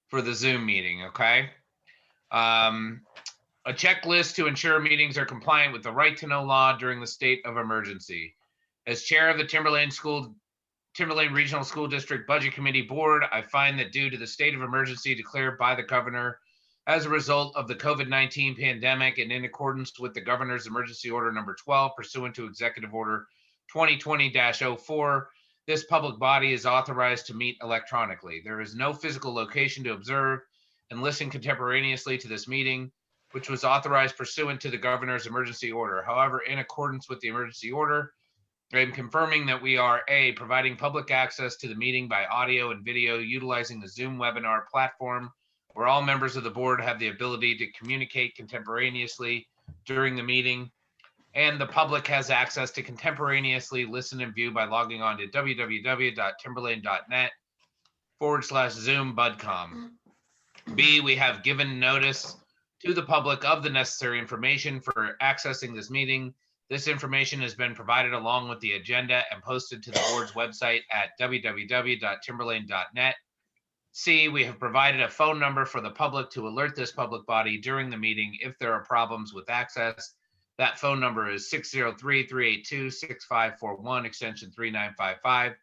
for the Zoom meeting, okay? A checklist to ensure meetings are compliant with the right to know law during the state of emergency. As chair of the Timberlane Regional School District Budget Committee Board, I find that due to the state of emergency declared by the governor as a result of the COVID-19 pandemic and in accordance with the governor's emergency order number 12 pursuant to executive order 2020-04, this public body is authorized to meet electronically. There is no physical location to observe and listen contemporaneously to this meeting, which was authorized pursuant to the governor's emergency order. However, in accordance with the emergency order, I am confirming that we are A, providing public access to the meeting by audio and video utilizing the Zoom webinar platform, where all members of the board have the ability to communicate contemporaneously during the meeting, and the public has access to contemporaneously listen and view by logging on to www.timberlane.net/Zoom-budcom. B, we have given notice to the public of the necessary information for accessing this meeting. This information has been provided along with the agenda and posted to the board's website at www.timberlane.net. C, we have provided a phone number for the public to alert this public body during the meeting if there are problems with access. That phone number is 603-382-6541, extension 3955.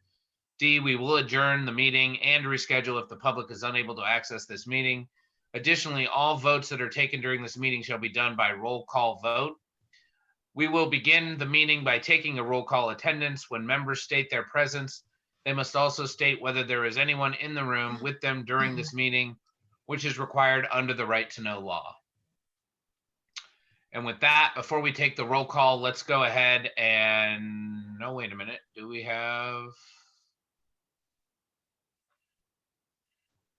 D, we will adjourn the meeting and reschedule if the public is unable to access this meeting. Additionally, all votes that are taken during this meeting shall be done by roll call vote. We will begin the meeting by taking a roll call attendance. When members state their presence, they must also state whether there is anyone in the room with them during this meeting, which is required under the right to know law. And with that, before we take the roll call, let's go ahead and, no, wait a minute. Do we have?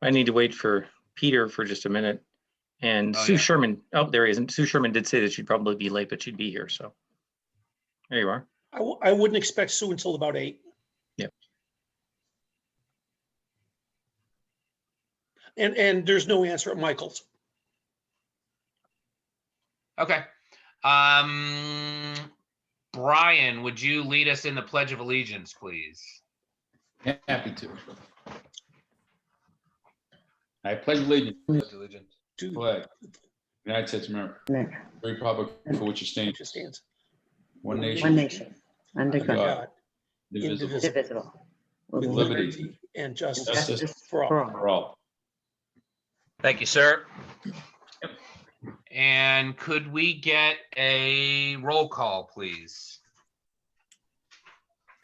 I need to wait for Peter for just a minute. And Sue Sherman, oh, there he isn't. Sue Sherman did say that she'd probably be late, but she'd be here. So there you are. I wouldn't expect Sue until about 8. Yep. And there's no answer at Michael's. Okay. Brian, would you lead us in the Pledge of Allegiance, please? Happy to. I pledge allegiance to the flag, United States of America, the Republic for which it stands, one nation, under God, God, indivisible, with liberty and justice for all. for all. Thank you, sir. And could we get a roll call, please?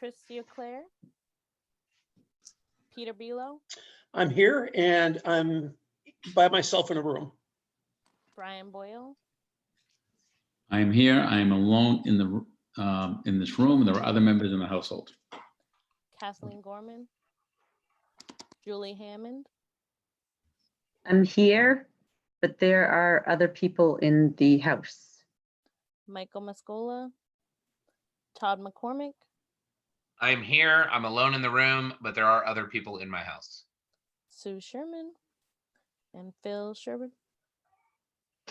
Christia Claire, Peter Belo, I'm here and I'm by myself in a room. Brian Boyle, I am here. I am alone in this room. There are other members in the household. Kathleen Gorman, Julie Hammond, I'm here, but there are other people in the house. Michael Mascola, Todd McCormick, I'm here. I'm alone in the room, but there are other people in my house. Sue Sherman, and Phil Sherwood.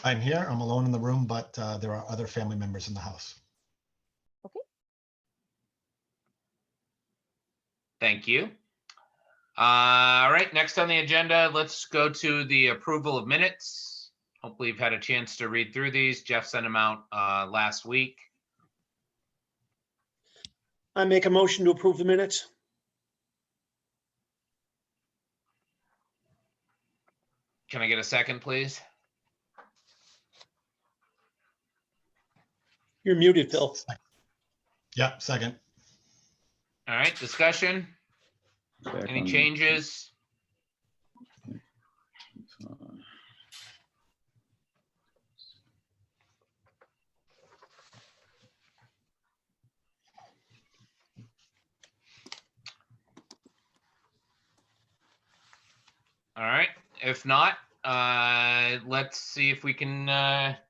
I'm here. I'm alone in the room, but there are other family members in the house. Okay. Thank you. All right, next on the agenda, let's go to the approval of minutes. Hopefully you've had a chance to read through these. Jeff sent them out last week. I make a motion to approve the minutes. Can I get a second, please? You're muted, Phil. Yep, second. All right, discussion? Back Any on. changes? All right, if not, let's see if we can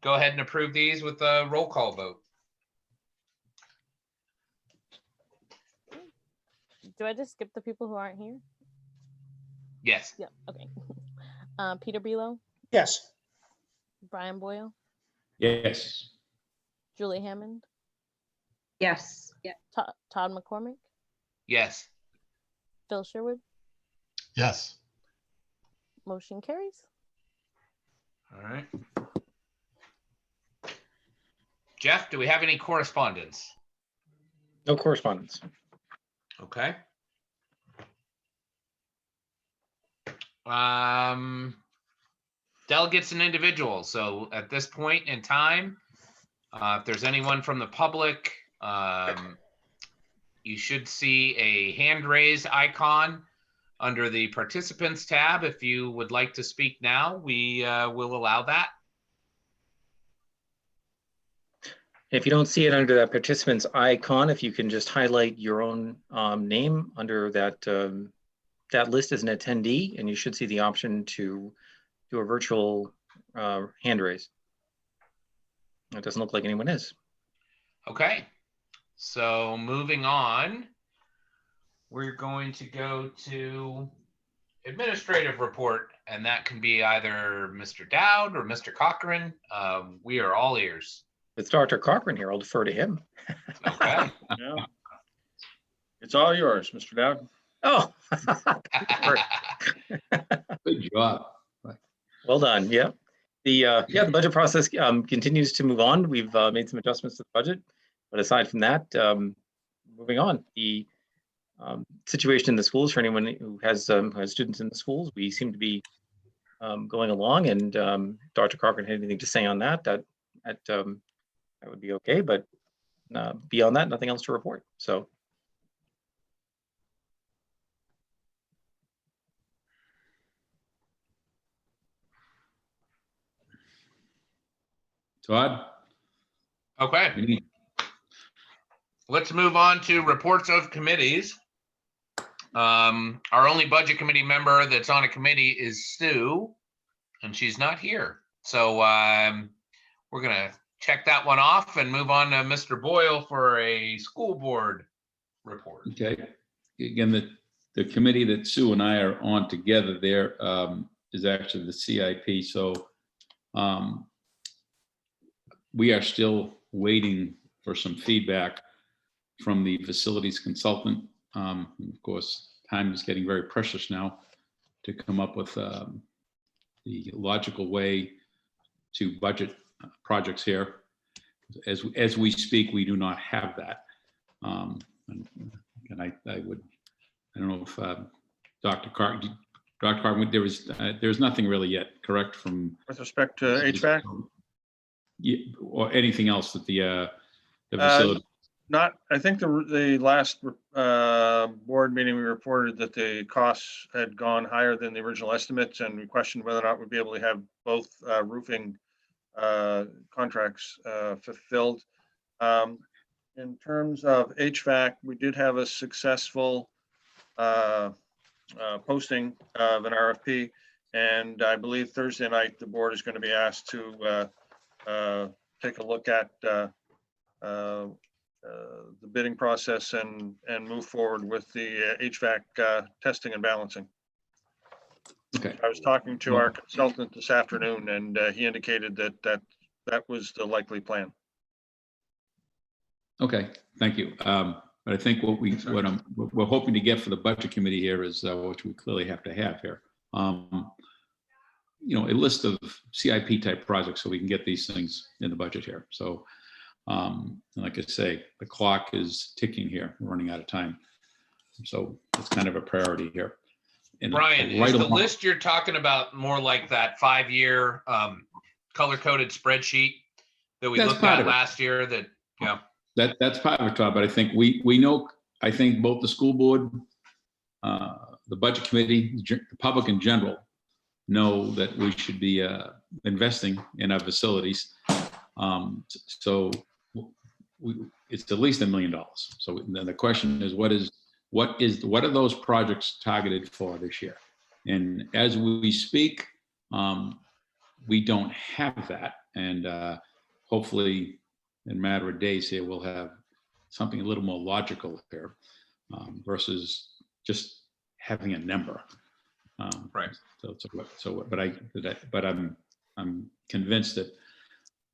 go ahead and approve these with a roll call vote. Do I just skip the people who aren't here? Yes. Yeah, okay. Peter Belo, Yes. Brian Boyle, Yes. Julie Hammond, Yes. Todd McCormick, Yes. Phil Sherwood, Yes. Motion carries. All right. Jeff, do we have any correspondence? No correspondence. Okay. Delegates and individuals. So at this point in time, if there's anyone from the public, you should see a hand raise icon under the participants tab. If you would like to speak now, we will allow that. If you don't see it under that participants icon, if you can just highlight your own name under that that list as an attendee, and you should see the option to do a virtual hand raise. It doesn't look like anyone is. Okay, so moving on, we're going to go to administrative report, and that can be either Mr. Dowd or Mr. Cochran. We are all ears. It's Dr. Cochran here. I'll defer to him. Okay. Yeah. It's all yours, Mr. Dowd. Oh, Good job. well done. Yeah. The budget process continues to move on. We've made some adjustments to the budget, but aside from that, moving on. The situation in the schools for anyone who has students in the schools, we seem to be going along. And Dr. Cochran had anything to say on that? That would be okay, but beyond that, nothing else to report. So. Todd? Okay. Let's move on to reports of committees. Our only budget committee member that's on a committee is Sue, and she's not here. So we're gonna check that one off and move on to Mr. Boyle for a school board report. Okay. Again, the committee that Sue and I are on together there is actually the CIP. So we are still waiting for some feedback from the facilities consultant. Of course, time is getting very precious now to come up with the logical way to budget projects here. As we speak, we do not have that. And I don't know if Dr. Carton, there's nothing really yet, correct, from With respect to HVAC? Yeah, or anything else that the facility. I think the last board meeting, we reported that the costs had gone higher than the original estimates, and we questioned whether or not we'd be able to have both roofing contracts fulfilled. In terms of HVAC, we did have a successful posting of an RFP, and I believe Thursday night, the board is going to be asked to take a look at the bidding process and move forward with the HVAC testing and balancing. Okay. I was talking to our consultant this afternoon, and he indicated that was the likely plan. Okay, thank you. But I think what we're hoping to get for the budget committee here is which we clearly have to have here. A list of CIP type projects so we can get these things in the budget here. So, like I say, the clock is ticking here. We're running out of time. So it's kind of a priority here. And Brian, is the list you're talking about more like that 5-year color-coded spreadsheet that we looked at last year that, That's part of it, Todd, but I think we know, I think both the school board, the budget committee, the public in general know that we should be investing in our facilities. So it's at least $1 million. So then the question is, what are those projects targeted for this year? And as we speak, we don't have that. And hopefully in a matter of days here, we'll have something a little more logical here versus just having a number. right. But I'm convinced that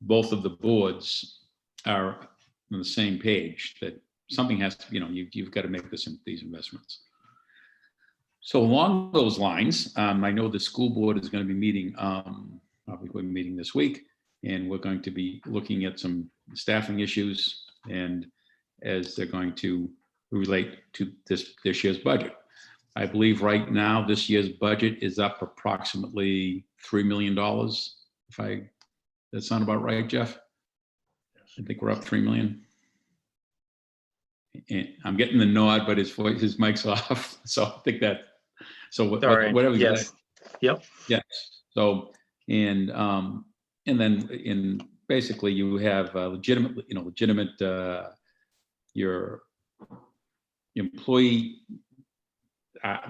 both of the boards are on the same page, that something has to, you've got to make these investments. So along those lines, I know the school board is going to be meeting, probably going to be meeting this week, and we're going to be looking at some staffing issues and as they're going to relate to this year's budget. I believe right now, this year's budget is up approximately $3 million. That sound about right, Jeff? I think we're up 3 million. And I'm getting the nod, but his mic's off. So I think that, so Sorry. whatever. Yes. Yep. Yes. So, and then basically you have legitimate, your employee,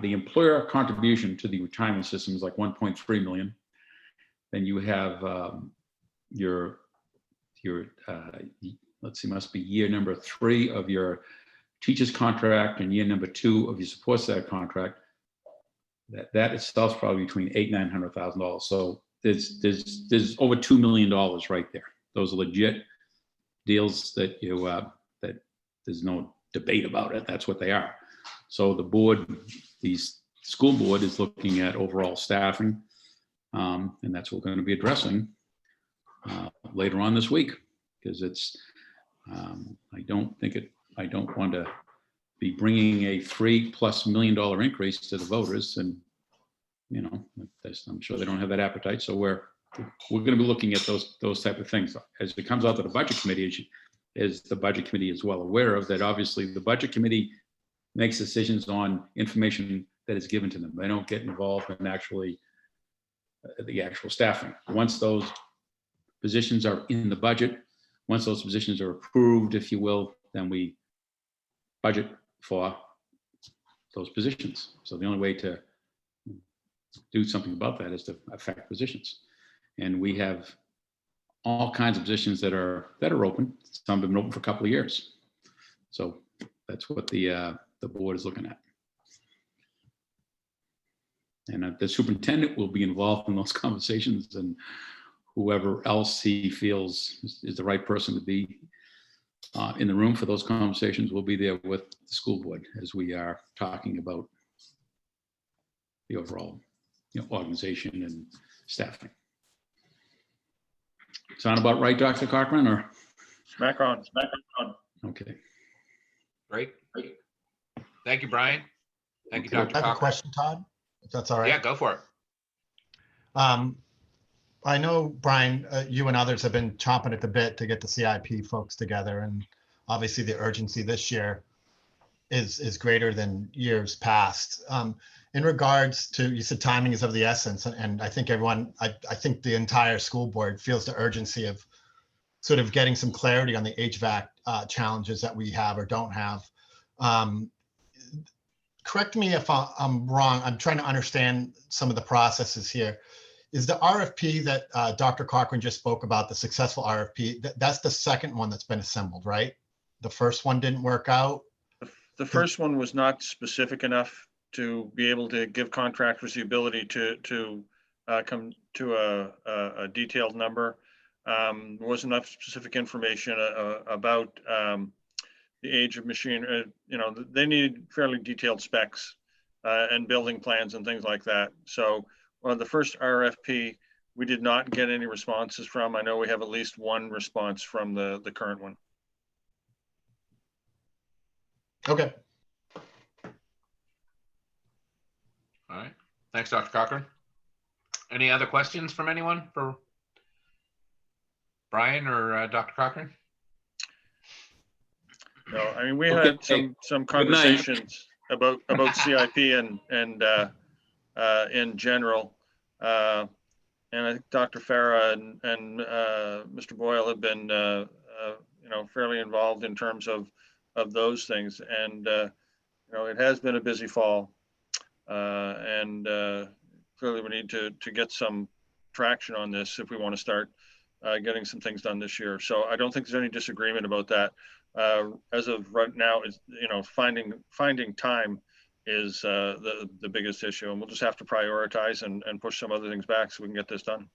the employer contribution to the retirement system is like 1.3 million. Then you have your let's see, must be year number 3 of your teacher's contract and year number 2 of your support staff contract. That itself is probably between $800,000 and $900,000. So there's over $2 million right there. Those are legit deals that that there's no debate about it. That's what they are. So the school board is looking at overall staffing, and that's what we're going to be addressing later on this week, because it's I don't want to be bringing a $3+ million increase to the voters, and I'm sure they don't have that appetite. So we're going to be looking at those type of things as it comes out to the budget committee. As the budget committee is well aware of that, obviously the budget committee makes decisions on information that is given to them. They don't get involved in the actual staffing. Once those positions are in the budget, once those positions are approved, if you will, then we budget for those positions. So the only way to do something about that is to affect positions. And we have all kinds of positions that are open. Some have been open for a couple of years. So that's what the board is looking at. And the superintendent will be involved in those conversations, and whoever else he feels is the right person to be in the room for those conversations will be there with the school board as we are talking about the overall organization and staffing. Sound about right, Dr. Cochran, or? Smack on. Okay. Great. Thank you, Brian. Thank you, I Dr. have a Cochran. question, Todd, if that's all right. Yeah, go for it. I know, Brian, you and others have been chomping at the bit to get the CIP folks together, and obviously the urgency this year is greater than years past. In regards to, you said timing is of the essence, and I think everyone, I think the entire school board feels the urgency of sort of getting some clarity on the HVAC challenges that we have or don't have. Correct me if I'm wrong. I'm trying to understand some of the processes here. Is the RFP that Dr. Cochran just spoke about, the successful RFP, that's the second one that's been assembled, right? The first one didn't work out? The first one was not specific enough to be able to give contractors the ability to come to a detailed number. There wasn't enough specific information about the age of machine. They need fairly detailed specs and building plans and things like that. So on the first RFP, we did not get any responses from. I know we have at least one response from the current one. Okay. All right. Thanks, Dr. Cochran. Any other questions from anyone for Brian or Dr. Cochran? No, I mean, we Okay. had some Good night. conversations about CIP and in general. And I think Dr. Farah and Mr. Boyle have been fairly involved in terms of those things. And it has been a busy fall. And clearly we need to get some traction on this if we want to start getting some things done this year. So I don't think there's any disagreement about that. As of right now, is finding time is the biggest issue, and we'll just have to prioritize and push some other things back so we can get this done.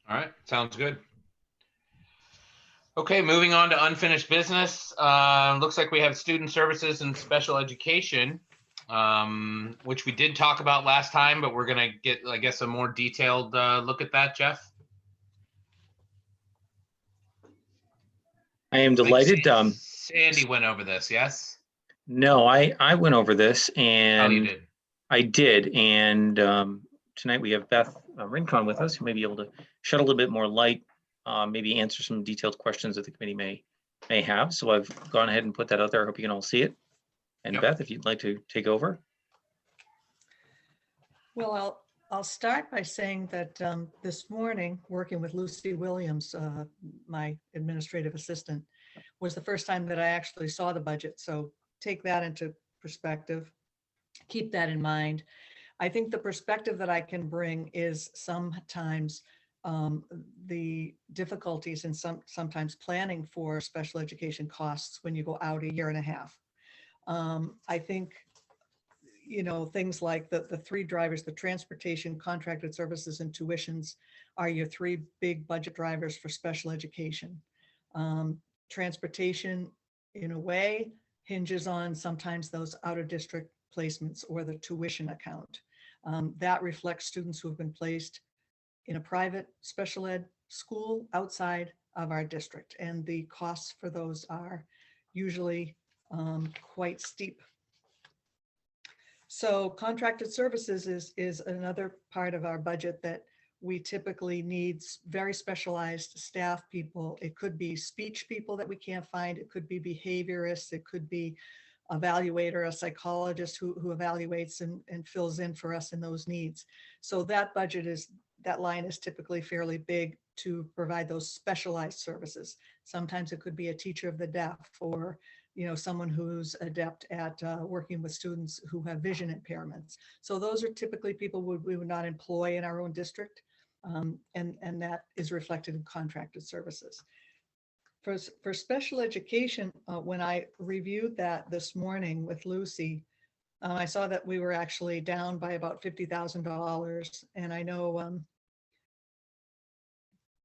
All right, sounds good. Okay, moving on to unfinished business. Looks like we have student services and special education, which we did talk about last time, but we're gonna get, I guess, a more detailed look at that, Jeff. I am I think delighted. Sandy went over this, yes? No, I went over this Oh, you and did. I did. And tonight we have Beth Rincon with us, who may be able to shed a little bit more light, maybe answer some detailed questions that the committee may have. So I've gone ahead and put that out there. I hope you can all see it. And Yep. Beth, if you'd like to take over. Well, I'll start by saying that this morning, working with Lucy Williams, my administrative assistant, was the first time that I actually saw the budget. So take that into perspective. Keep that in mind. I think the perspective that I can bring is sometimes the difficulties in sometimes planning for special education costs when you go out a year and a half. I think, you know, things like the three drivers, the transportation, contracted services, and tuitions are your three big budget drivers for special education. Transportation, in a way, hinges on sometimes those out-of-district placements or the tuition account. That reflects students who have been placed in a private special ed school outside of our district, and the costs for those are usually quite steep. So contracted services is another part of our budget that we typically need very specialized staff people. It could be speech people that we can't find. It could be behaviorists. It could be evaluator, a psychologist who evaluates and fills in for us in those needs. So that line is typically fairly big to provide those specialized services. Sometimes it could be a teacher of the deaf, or someone who's adept at working with students who have vision impairments. So those are typically people we would not employ in our own district, and that is reflected in contracted services. For special education, when I reviewed that this morning with Lucy, I saw that we were actually down by about $50,000, and I know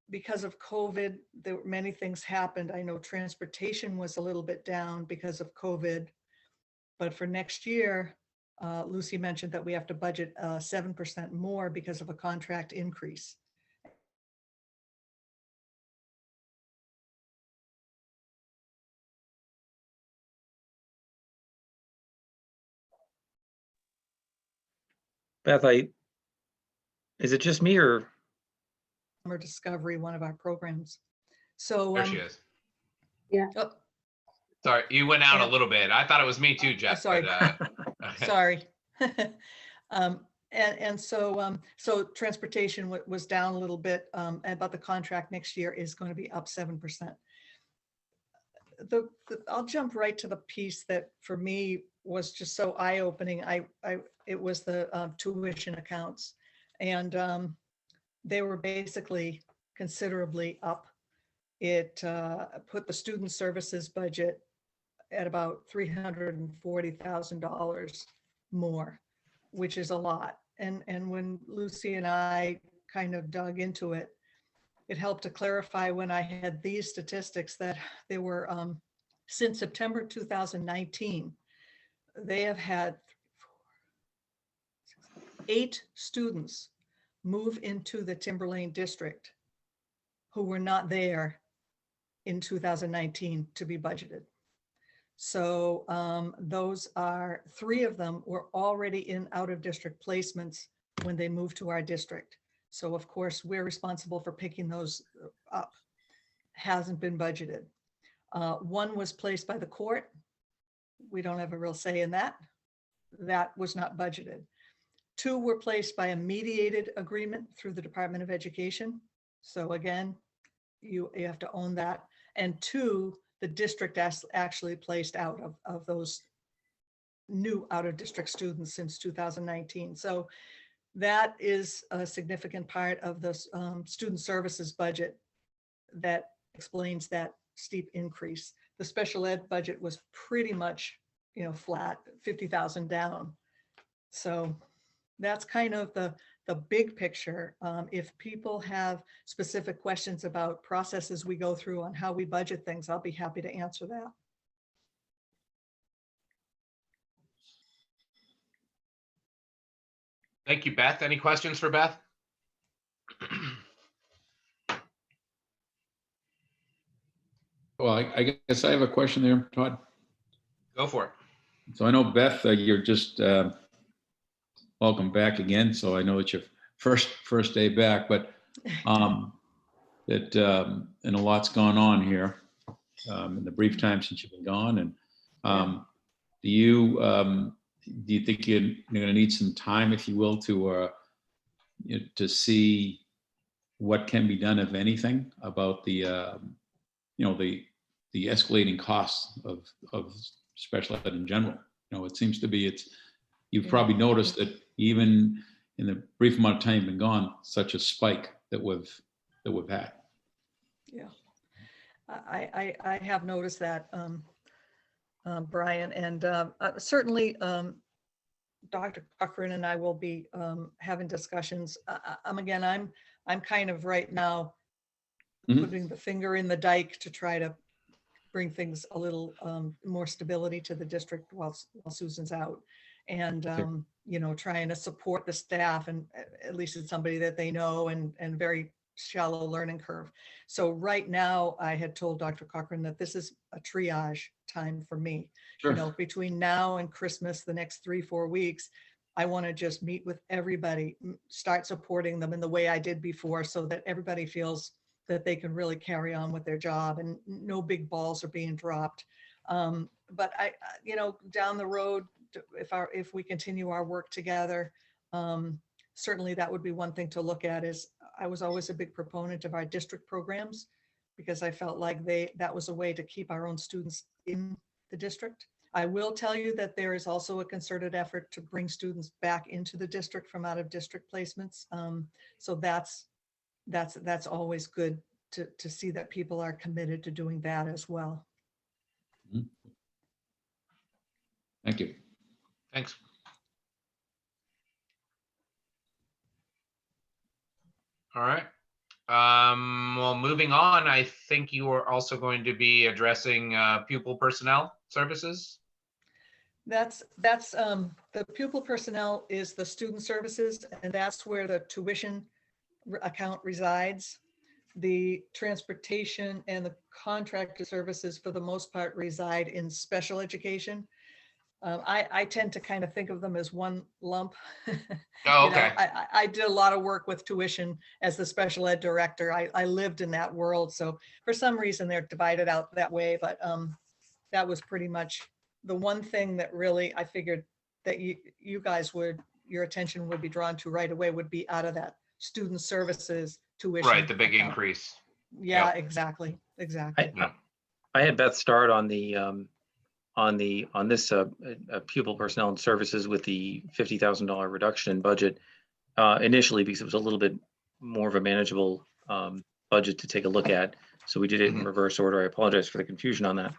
because of COVID, many things happened. I know transportation was a little bit down because of COVID, but for next year, Lucy mentioned that we have to budget 7% more because of a contract increase. Beth, is it just me or? Summer Discovery, one of our programs. So There she is. Oh, Sorry, you went out Yeah. a little bit. I thought it was me too, Jeff. sorry. But, sorry. So transportation was down a little bit, but the contract next year is going to be up 7%. I'll jump right to the piece that for me was just so eye-opening. It was the tuition accounts, and they were basically considerably up. It put the student services budget at about $340,000 more, which is a lot. And when Lucy and I kind of dug into it, it helped to clarify when I had these statistics that they were, since September 2019, they have had 8 students move into the Timberlane district who were not there in 2019 to be budgeted. So those are 3 of them were already in out-of-district placements when they moved to our district. So of course, we're responsible for picking those up. Hasn't been budgeted. 1 was placed by the court. We don't have a real say in that. That was not budgeted. 2 were placed by a mediated agreement through the Department of Education. So again, you have to own that. And 2, the district actually placed out of those new out-of-district students since 2019. So that is a significant part of the student services budget that explains that steep increase. The special ed budget was pretty much, flat, 50,000 down. So that's kind of the the big picture, if people have specific questions about processes we go through on how we budget things, I'll be happy to answer that. Thank you, Beth. Any questions for Beth? Well, I guess I have a question there, Todd. Go for it. So I know, Beth, you're just welcome back again. So I know it's your first day back, but and a lot's gone on here in the brief time since you've been gone. And do you think you're going to need some time, if you will, to see what can be done, if anything, about the escalating costs of special ed in general? It seems to be you've probably noticed that even in the brief amount of time you've been gone, such a spike that we've had. Yeah, I have noticed that, Brian, and certainly Dr. Cochran and I will be having discussions. I'm kind of right now putting the finger in the dike to try to bring things a little more stability to the district while Susan's out, and trying to support the staff, and at least it's somebody that they know, and very shallow learning curve. So right now, I had told Dr. Cochran that this is a triage time for me. Sure. Between now and Christmas, the next 3-4 weeks, I want to just meet with everybody, start supporting them in the way I did before, so that everybody feels that they can really carry on with their job and no big balls are being dropped. But down the road, if we continue our work together, certainly that would be one thing to look at. Is I was always a big proponent of our district programs, because I felt like that was a way to keep our own students in the district. I will tell you that there is also a concerted effort to bring students back into the district from out of district placements. So that's always good to see that people are committed to doing that as well. Thank you. Thanks. All right. Well, moving on, I think you are also going to be addressing pupil personnel services. That's the pupil personnel is the student services, and that's where the tuition account resides. The transportation and the contracted services, for the most part, reside in special education. I tend to kind of think of them as one lump. Oh, okay. I did a lot of work with tuition as the special ed director. I lived in that world. So for some reason, they're divided out that way. But that was pretty much the one thing that really I figured that you guys your attention would be drawn to right away, would be out of that student services tuition. Right, the big account. Increase. Yeah, Yep. exactly. I had Beth start on this pupil personnel and services with the $50,000 reduction in budget initially, because it was a little bit more of a manageable budget to take a look at. So we did it in reverse order. I apologize for the confusion on that.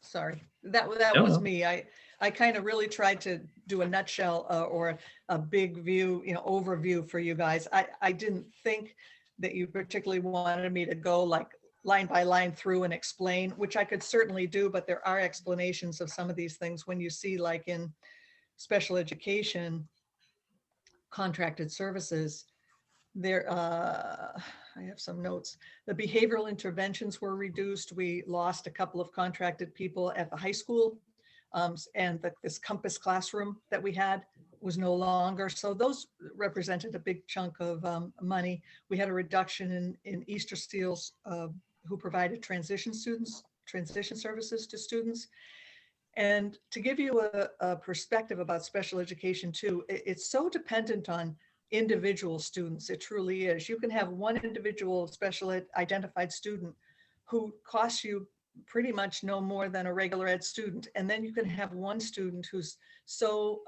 Sorry, that was me. I kind of really tried to do a nutshell or a big view, overview for you guys. I didn't think that you particularly wanted me to go like line by line through and explain, which I could certainly do, but there are explanations of some of these things when you see, like in special education contracted services, there, I have some notes. The behavioral interventions were reduced. We lost a couple of contracted people at the high school, and this Compass classroom that we had was no longer. So those represented a big chunk of money. We had a reduction in Easter Steels, who provided transition services to students. And to give you a perspective about special education too, it's so dependent on individual students. It truly is. You can have one individual special ed identified student who costs you pretty much no more than a regular ed student. And then you can have one student who's so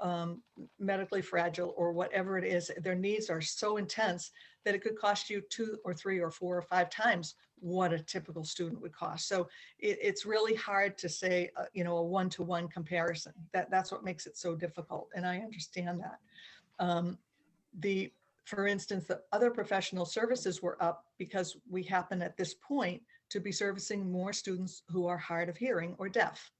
medically fragile, or whatever it is, their needs are so intense that it could cost you 2 or 3 or 4 or 5 times what a typical student would cost. So it's really hard to say, a one-to-one comparison. That's what makes it so difficult. And I understand that. The For instance, the other professional services were up because we happen at this point to be servicing more students who are hard of hearing or deaf.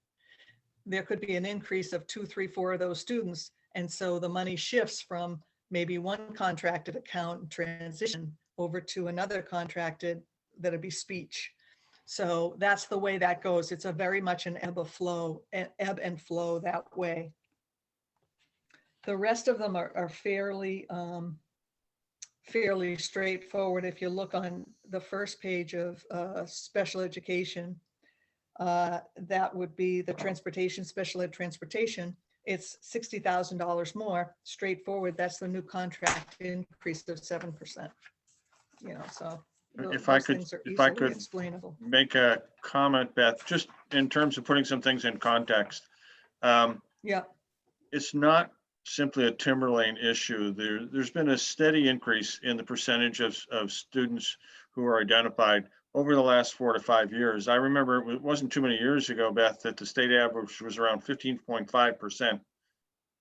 There could be an increase of 2, 3, 4 of those students. And so the money shifts from maybe one contracted account and transition over to another contracted that'd be speech. So that's the way that goes. It's a very much an ebb and flow that way. The rest of them are fairly straightforward. If you look on the first page of special education, that would be the transportation, special ed transportation. It's $60,000 more, straightforward. That's the new contract increase of 7%. You know, so If I those could, things are if I easily could explainable. make a comment, Beth, just in terms of putting some things in context. Yeah, It's not simply a Timberlane issue. There's been a steady increase in the percentage of students who are identified over the last 4 to 5 years. I remember it wasn't too many years ago, Beth, that the state average was around 15.5%.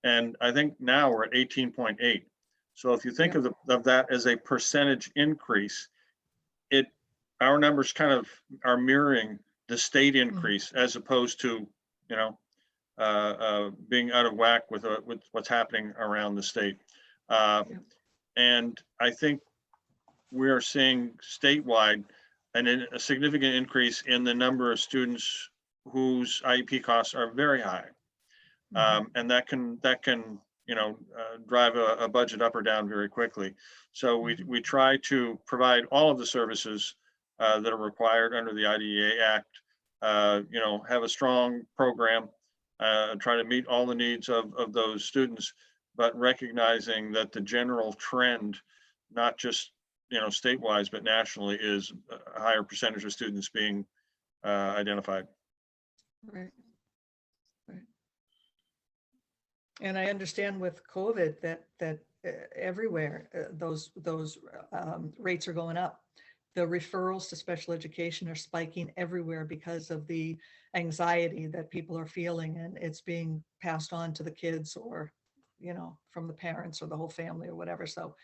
And I think now we're at 18.8. So if you think Yeah. of that as a percentage increase, our numbers kind of are mirroring the state increase as opposed to, you know, being out of whack with what's happening around the state. And I think we are seeing statewide a significant increase in the number of students whose IEP costs are very high. And that can you know, drive a budget up or down very quickly. So we try to provide all of the services that are required under the IDEA Act, you know, have a strong program, try to meet all the needs of those students, but recognizing that the general trend, not just, you know, statewide, but nationally, is a higher percentage of students being identified. right. Right. And I understand with COVID that everywhere those rates are going up. The referrals to special education are spiking everywhere because of the anxiety that people are feeling, and it's being passed on to the kids, or, you know, from the parents or the whole family or whatever. So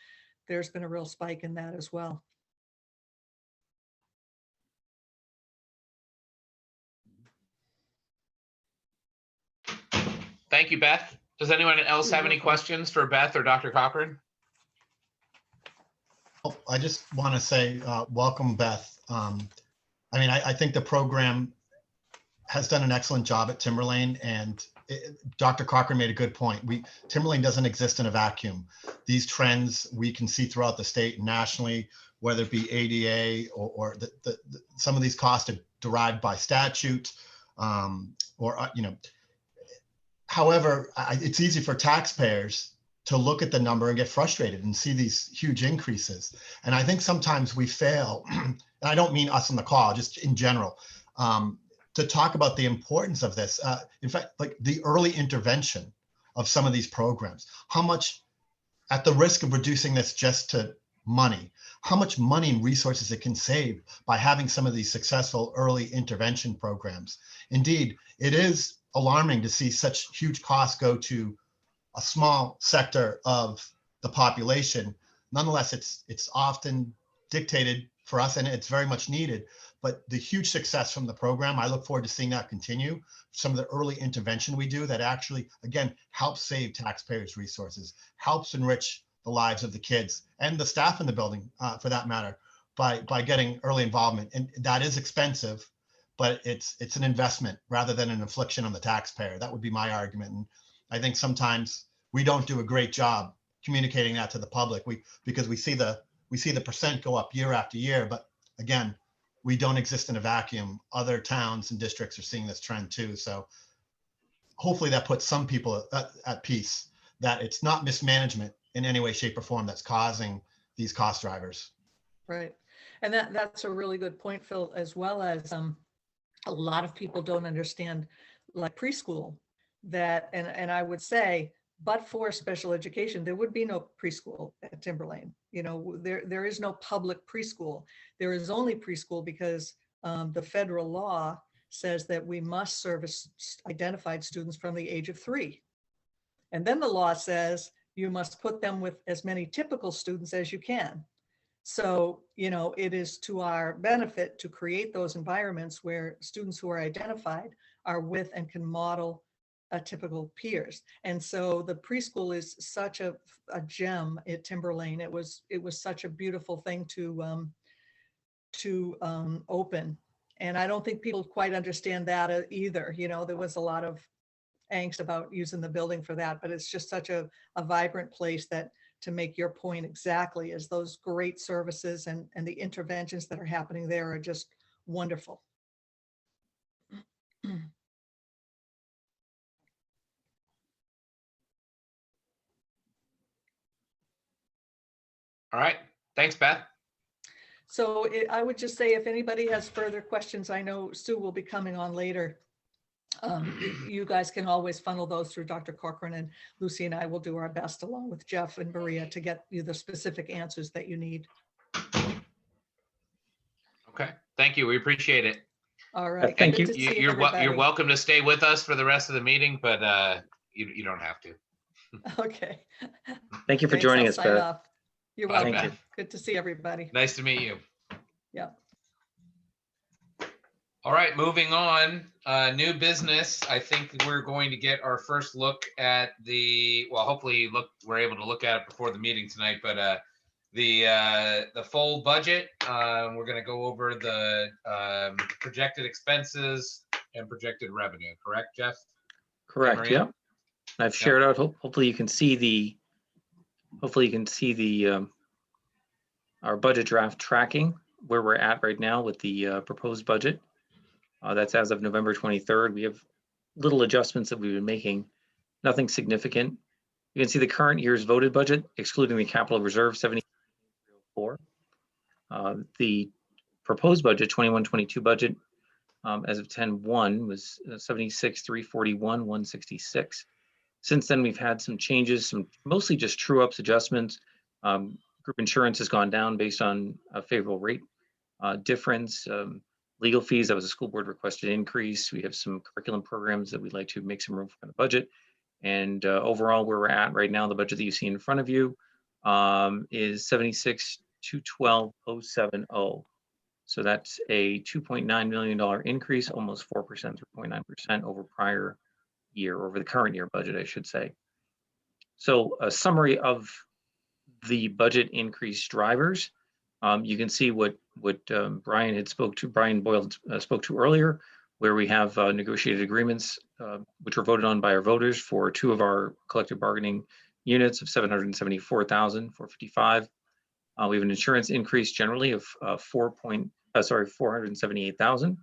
there's been a real spike in that as well. Thank you, Beth. Does anyone else You're have any welcome. questions for Beth or Dr. Cochran? Oh, I just want to say, welcome, Beth. I mean, I think the program has done an excellent job at Timberlane, and Dr. Cochran made a good point. Timberlane doesn't exist in a vacuum. These trends we can see throughout the state and nationally, whether it be ADA or some of these costs are derived by statute, or, you know, however, it's easy for taxpayers to look at the number and get frustrated and see these huge increases. And I think sometimes we fail, and I don't mean us on the call, just in general, to talk about the importance of this. In fact, like the early intervention of some of these programs, how much, at the risk of reducing this just to money, how much money and resources it can save by having some of these successful early intervention programs. Indeed, it is alarming to see such huge costs go to a small sector of the population. Nonetheless, it's often dictated for us, and it's very much needed. But the huge success from the program, I look forward to seeing that continue. Some of the early intervention we do that actually, again, helps save taxpayers' resources, helps enrich the lives of the kids and the staff in the building, for that matter, by getting early involvement. And that is expensive, but it's an investment rather than an infliction on the taxpayer. That would be my argument. And I think sometimes we don't do a great job communicating that to the public. Because we see the percent go up year after year, but again, we don't exist in a vacuum. Other towns and districts are seeing this trend too. So hopefully that puts some people at peace that it's not mismanagement in any way, shape, or form that's causing these cost drivers. Right. And that's a really good point, Phil, as well as a lot of people don't understand, like preschool, that, and I would say, but for special education, there would be no preschool at Timberlane. You know, there is no public preschool. There is only preschool because the federal law says that we must service identified students from the age of 3. And then the law says you must put them with as many typical students as you can. So, it is to our benefit to create those environments where students who are identified are with and can model typical peers. And so the preschool is such a gem at Timberlane. It was such a beautiful thing to open. And I don't think people quite understand that either. There was a lot of angst about using the building for that, but it's just such a vibrant place that, to make your point exactly, is those great services and the interventions that are happening there are just wonderful. All right. Thanks, Beth. So I would just say, if anybody has further questions, I know Sue will be coming on later. You guys can always funnel those through Dr. Corcoran, and Lucy and I will do our best, along with Jeff and Maria, to get you the specific answers that you need. Okay. Thank you. We appreciate it. All right. thank good you. to see You're everybody. welcome to stay with us for the rest of the meeting, but you don't have to. Okay. Thank you for Thanks, joining I'll us, sign Beth. off. You're Bye, welcome. Thank you. Good to see everybody. Nice to meet you. Yeah. All right, moving on, new business. I think we're going to get our first look at hopefully we're able to look at it before the meeting tonight, but the full budget. We're going to go over the projected expenses and projected revenue, correct, Jeff? Correct, Maria? yeah. I've shared out, hopefully you can see the, our budget draft tracking, where we're at right now with the proposed budget. That's as of November 23rd. We have little adjustments that we've been making, nothing significant. You can see the current year's voted budget, excluding the capital reserve, 74. The proposed budget, 21-22 budget, as of 10/1 was 76,341,166. Since then, we've had some changes, some mostly just true ups adjustments. Group insurance has gone down based on a favorable rate difference. Legal fees, that was a school board requested increase. We have some curriculum programs that we'd like to make some room for in the budget. And overall, where we're at right now, the budget that you see in front of you is 76,212,070. So that's a $2.9 million increase, almost 4%, 3.9% over prior year, over the current year budget, I should say. So a summary of the budget increase drivers. You can see what Brian Boyle spoke to earlier, where we have negotiated agreements, which were voted on by our voters for two of our collective bargaining units of $774,455. We have an insurance increase generally of 478,000.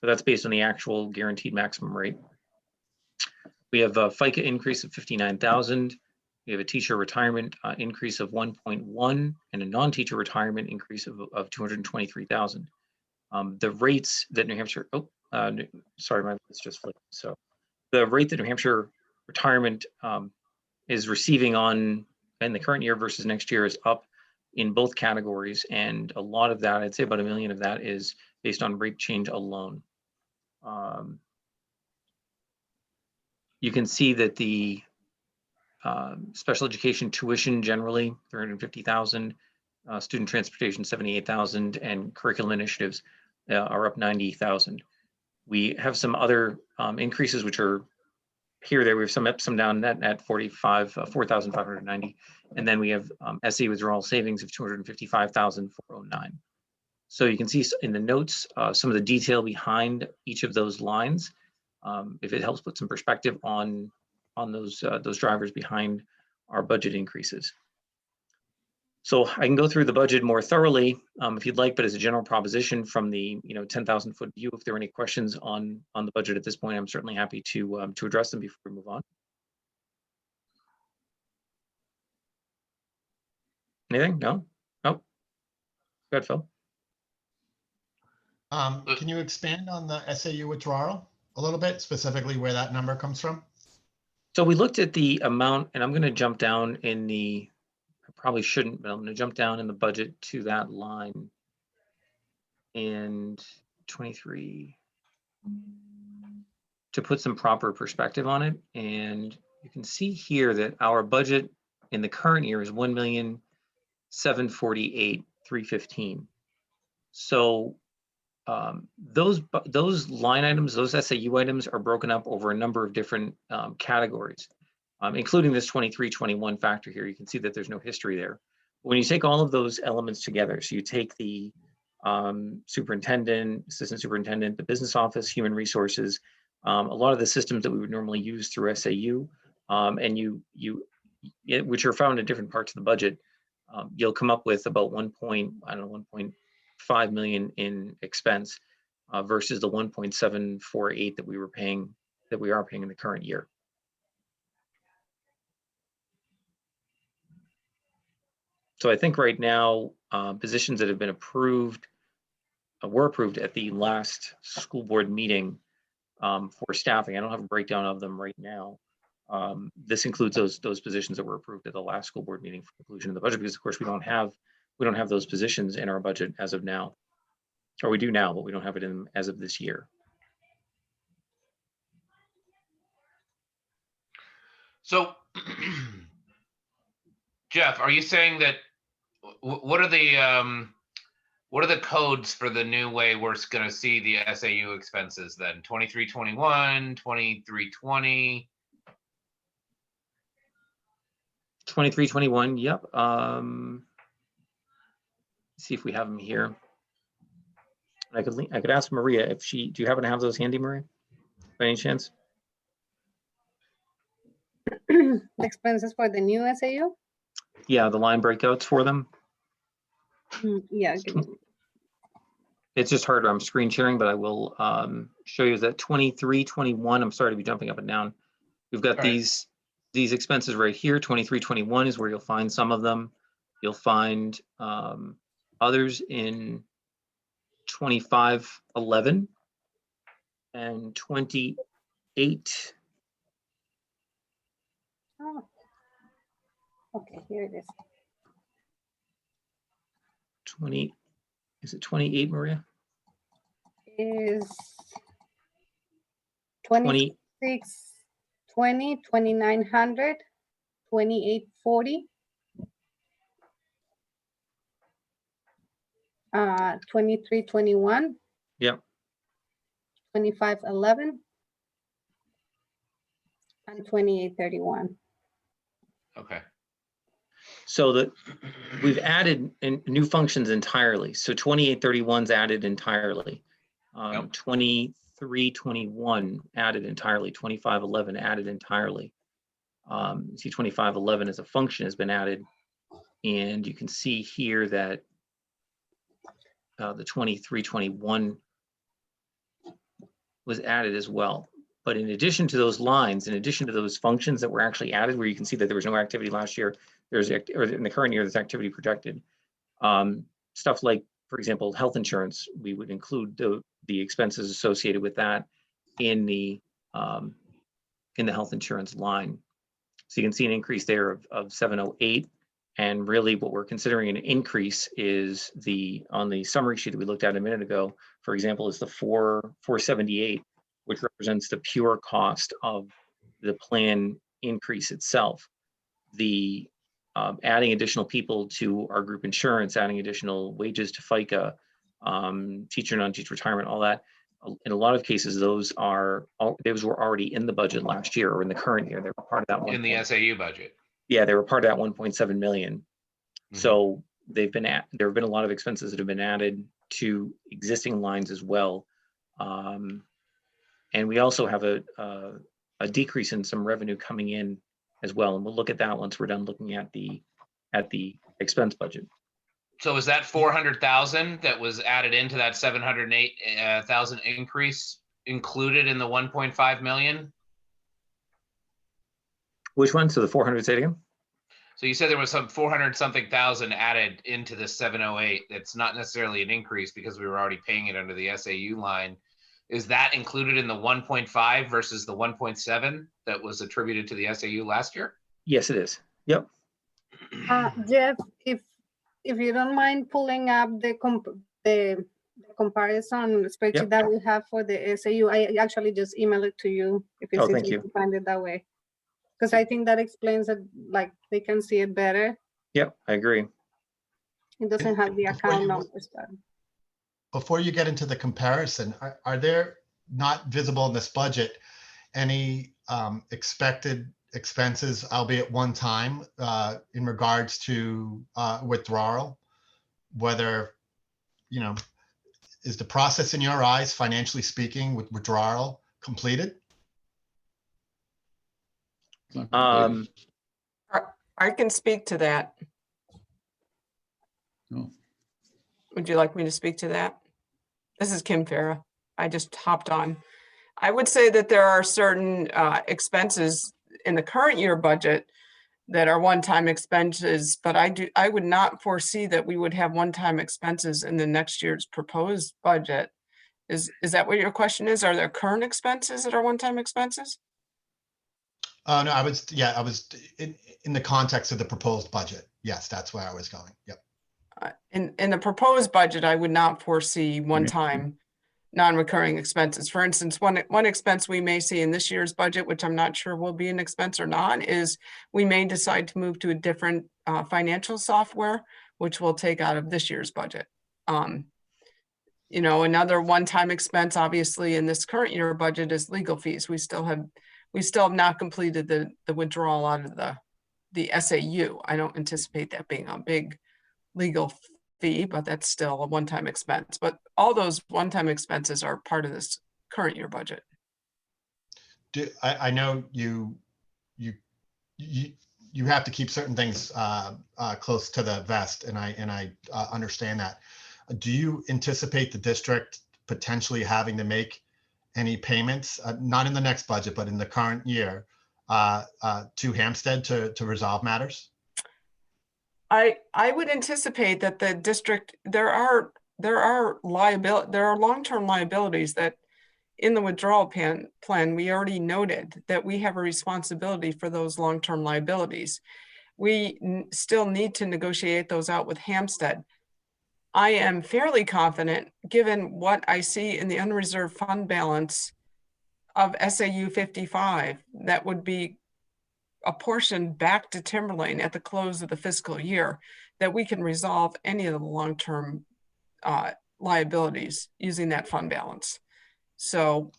But that's based on the actual guaranteed maximum rate. We have a FICA increase of 59,000. We have a teacher retirement increase of 1.1 and a non-teacher retirement increase of 223,000. The rates that New Hampshire, sorry, my lights just flipped. So the rate that New Hampshire retirement is receiving in the current year versus next year is up in both categories. And a lot of that, I'd say about $1 million of that, is based on rate change alone. You can see that the special education tuition generally 350,000, student transportation 78,000, and curriculum initiatives are up 90,000. We have some other increases which are here, there. We have some up, some down, net at 4,590, and then we have SE withdrawal savings of 255,409. So you can see in the notes some of the detail behind each of those lines. If it helps put some perspective on those drivers behind our budget increases. So I can go through the budget more thoroughly if you'd like, but as a general proposition from the 10,000 foot view, if there are any questions on the budget at this point, I'm certainly happy to address them before we move on. Anything? No? No? Go ahead, Phil. Can you expand on the SAU withdrawal a little bit, specifically where that number comes from? So we looked at the amount, and I'm going to jump down in the, I probably shouldn't, but I'm going to jump down in the budget to that line. And 23, to put some proper perspective on it. And you can see here that our budget in the current year is 1,748,315. So those line items, those SAU items are broken up over a number of different categories, including this 23-21 factor here. You can see that there's no history there. When you take all of those elements together, so you take the superintendent, assistant superintendent, the business office, human resources, a lot of the systems that we would normally use through SAU, and which are found in different parts of the budget, you'll come up with about 1.5 million in expense versus the 1.748 that we are paying in the current year. So I think right now, positions that have been approved were approved at the last school board meeting for staffing. I don't have a breakdown of them right now. This includes those positions that were approved at the last school board meeting for inclusion in the budget, because of course we don't have those positions in our budget as of now, or we do now, but we don't have it in as of this year. So, Jeff, are you saying that what are the codes for the new way we're going to see the SAU expenses then? 23-21, 23-20? 23-21, yep. See if we have them here. I could ask Maria if do you happen to have those handy, Maria, by any chance? Expenses for the new SAU? Yeah, the line breakouts for them. Yeah. It's just harder. I'm screen sharing, but I will show you that 23-21. I'm sorry to be jumping up and down. We've got these expenses right here. 23-21 is where you'll find some of them. You'll find others in 25-11 and 28. Oh. Okay, here it is. 20, is it 28, Maria? Is 26, 20, 2900, 2840, 2321. Yep. 2511 and 2831. Okay. So that we've added new functions entirely. So 2831's added entirely. 2321 added entirely. 2511 added entirely. See 2511 as a function has been added. And you can see here that the 2321 was added as well. But in addition to those lines, in addition to those functions that were actually added, where you can see that there was no activity last year, or in the current year, there's activity projected. Stuff like, for example, health insurance, we would include the expenses associated with that in the health insurance line. So you can see an increase there of 708. And really what we're considering an increase is on the summary sheet that we looked at a minute ago, for example, is the 478, which represents the pure cost of the plan increase itself. The adding additional people to our group insurance, adding additional wages to FICA, teacher, non-teacher retirement, all that. In a lot of cases, those were already in the budget last year or in the current year. They were part of that one. In the SAU budget. Yeah, they were part of that 1.7 million. Mm-hmm. So there have been a lot of expenses that have been added to existing lines as well. And we also have a decrease in some revenue coming in as well. And we'll look at that once we're done looking at the expense budget. So is that 400,000 that was added into that 708,000 increase included in the 1.5 million? Which one? So the 400, say it again? So you said there was some 400 something thousand added into the 708. That's not necessarily an increase because we were already paying it under the SAU line. Is that included in the 1.5 versus the 1.7 that was attributed to the SAU last year? Yes, it is. Yep. Jeff, if you don't mind pulling up the comparison spreadsheet that we have for the SAU, I actually just emailed it to you if it's easy to find it that way. Because I think that explains it, like they can see it better. Yep, I agree. It doesn't have the Before account you- numbers. But Before you get into the comparison, are there not visible in this budget any expected expenses, albeit one time, in regards to withdrawal? Whether, you know, is the process in your eyes, financially speaking, with withdrawal completed? It's not completed. I can speak to that. No. Would you like me to speak to that? This is Kim Farah. I just hopped on. I would say that there are certain expenses in the current year budget that are one-time expenses, but I would not foresee that we would have one-time expenses in the next year's proposed budget. Is that what your question is? Are there current expenses that are one-time expenses? No, I was in the context of the proposed budget. Yes, that's where I was going. Yep. In the proposed budget, I would not foresee one-time non-recurring expenses. For instance, one expense we may see in this year's budget, which I'm not sure will be an expense or not, is we may decide to move to a different financial software, which we'll take out of this year's budget. You know, another one-time expense, obviously, in this current year budget is legal fees. We still have not completed the withdrawal out of the SAU. I don't anticipate that being a big legal fee, but that's still a one-time expense. But all those one-time expenses are part of this current year budget. I know you have to keep certain things close to the vest, and I understand that. Do you anticipate the district potentially having to make any payments, not in the next budget, but in the current year, to Hampstead to resolve matters? I would anticipate that the district, there are long-term liabilities that in the withdrawal plan, we already noted that we have a responsibility for those long-term liabilities. We still need to negotiate those out with Hampstead. I am fairly confident, given what I see in the unreserved fund balance of SAU 55, that would be apportioned back to Timberlane at the close of the fiscal year, that we can resolve any of the long-term liabilities using that fund balance. So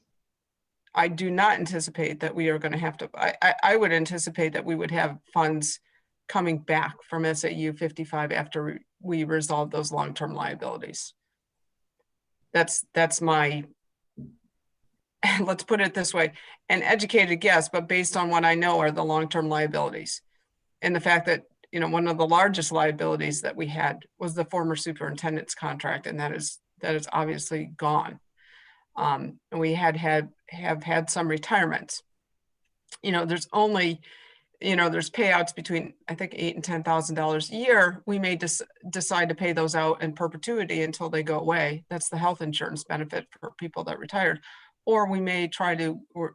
I do not anticipate that we are going to have to, I would anticipate that we would have funds coming back from SAU 55 after we resolve those long-term liabilities. That's my, let's put it this way, an educated guess, but based on what I know are the long-term liabilities. And the fact that, you know, one of the largest liabilities that we had was the former superintendent's contract, and that is obviously gone. And we have had some retirements. You know, there's only, you know, there's payouts between, I think, $8,000 and $10,000 a year. We may decide to pay those out in perpetuity until they go away. That's the health insurance benefit for people that retired. Or we may try to, we're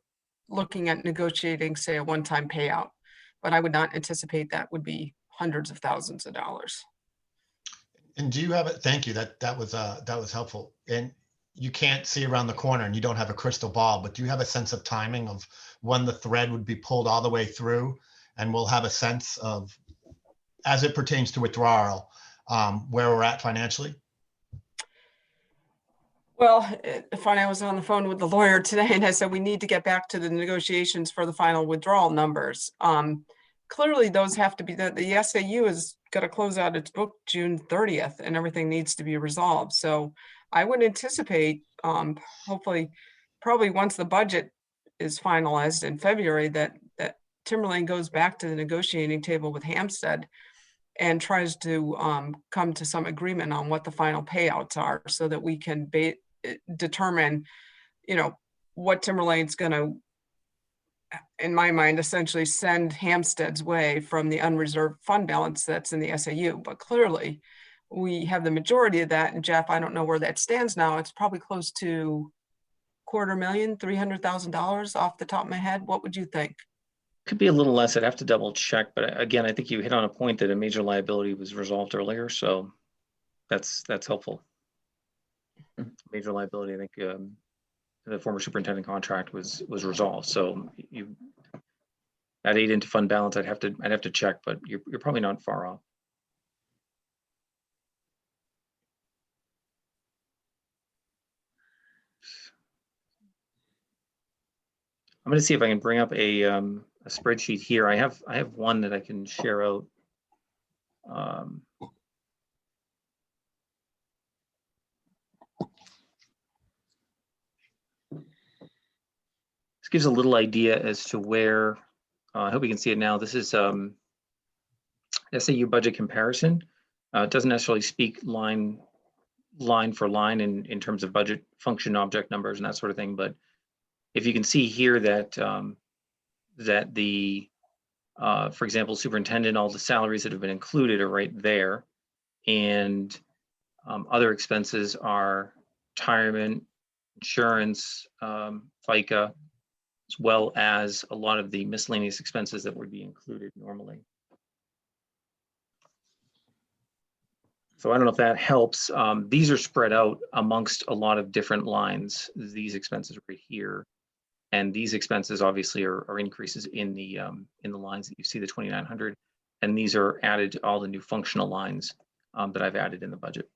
looking at negotiating, say, a one-time payout. But I would not anticipate that would be hundreds of thousands of dollars. And do you have it? Thank you. That was helpful. And you can't see around the corner and you don't have a crystal ball, but do you have a sense of timing of when the thread would be pulled all the way through? And we'll have a sense of, as it pertains to withdrawal, where we're at financially? Well, funny, I was on the phone with the lawyer today and I said, we need to get back to the negotiations for the final withdrawal numbers. Clearly those have to be, the SAU is going to close out its book June 30th and everything needs to be resolved. So I would anticipate, hopefully, probably once the budget is finalized in February, that Timberlane goes back to the negotiating table with Hampstead and tries to come to some agreement on what the final payouts are so that we can determine, you know, what Timberlane's going to, in my mind, essentially send Hampstead's way from the unreserved fund balance that's in the SAU. But clearly we have the majority of that. And Jeff, I don't know where that stands now. It's probably close to $250,000 off the top of my head. What would you think? Could be a little less. I'd have to double check, but again, I think you hit on a point that a major liability was resolved earlier, so that's helpful. Major liability, I think the former superintendent contract was resolved. So add 8 into fund balance. I'd have to check, but you're probably not far off. I'm going to see if I can bring up a spreadsheet here. I have one that I can share out. This gives a little idea as to where, I hope you can see it now. This is SAU budget comparison. It doesn't necessarily speak line for line in terms of budget function object numbers and that sort of thing. But if you can see here that that the, for example, superintendent, all the salaries that have been included are right there. And other expenses are retirement, insurance, FICA, as well as a lot of the miscellaneous expenses that would be included normally. So I don't know if that helps. These are spread out amongst a lot of different lines. These expenses right here, and these expenses obviously are increases in the lines that you see, the 2,900, and these are added to all the new functional lines that I've added in the budget.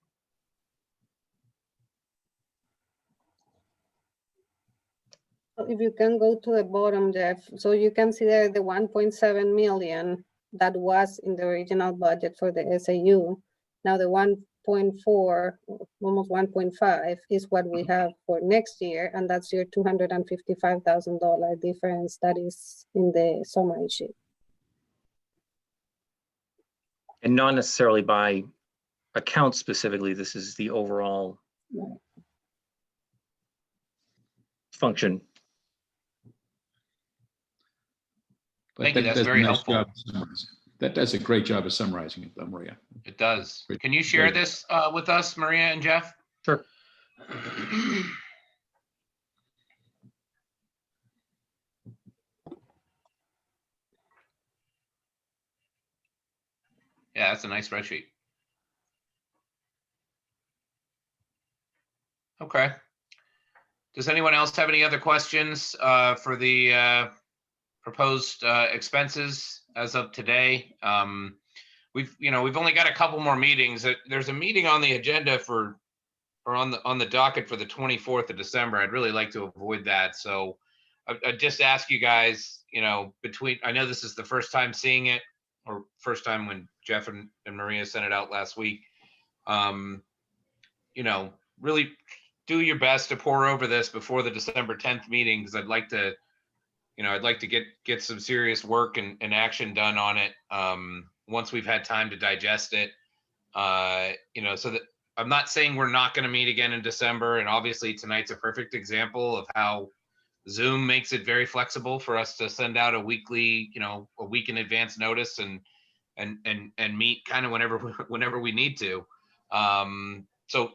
If you can go to the bottom, Jeff, so you can see there the 1.7 million that was in the original budget for the SAU. Now the 1.4, almost 1.5 is what we have for next year, and that's your $255,000 difference that is in the summary sheet. And not necessarily by account specifically, this is the overall function. But Thank you, that that's does a very nice helpful. job of summarizing. That does a great job of summarizing it, though, Maria. It does. Great. Can you share Great. this with us, Maria and Jeff? Sure. Yeah, that's a nice spreadsheet. Okay. Does anyone else have any other questions for the proposed expenses as of today? We've only got a couple more meetings. There's a meeting on the agenda or on the docket for the 24th of December. I'd really like to avoid that. So I just ask you guys, I know this is the first time seeing it, or first time when Jeff and Maria sent it out last week. Really do your best to pour over this before the December 10th meeting, because I'd like to get some serious work and action done on it once we've had time to digest it. So that I'm not saying we're not going to meet again in December, and obviously tonight's a perfect example of how Zoom makes it very flexible for us to send out a weekly, a week in advance notice and meet kind of whenever we need to. So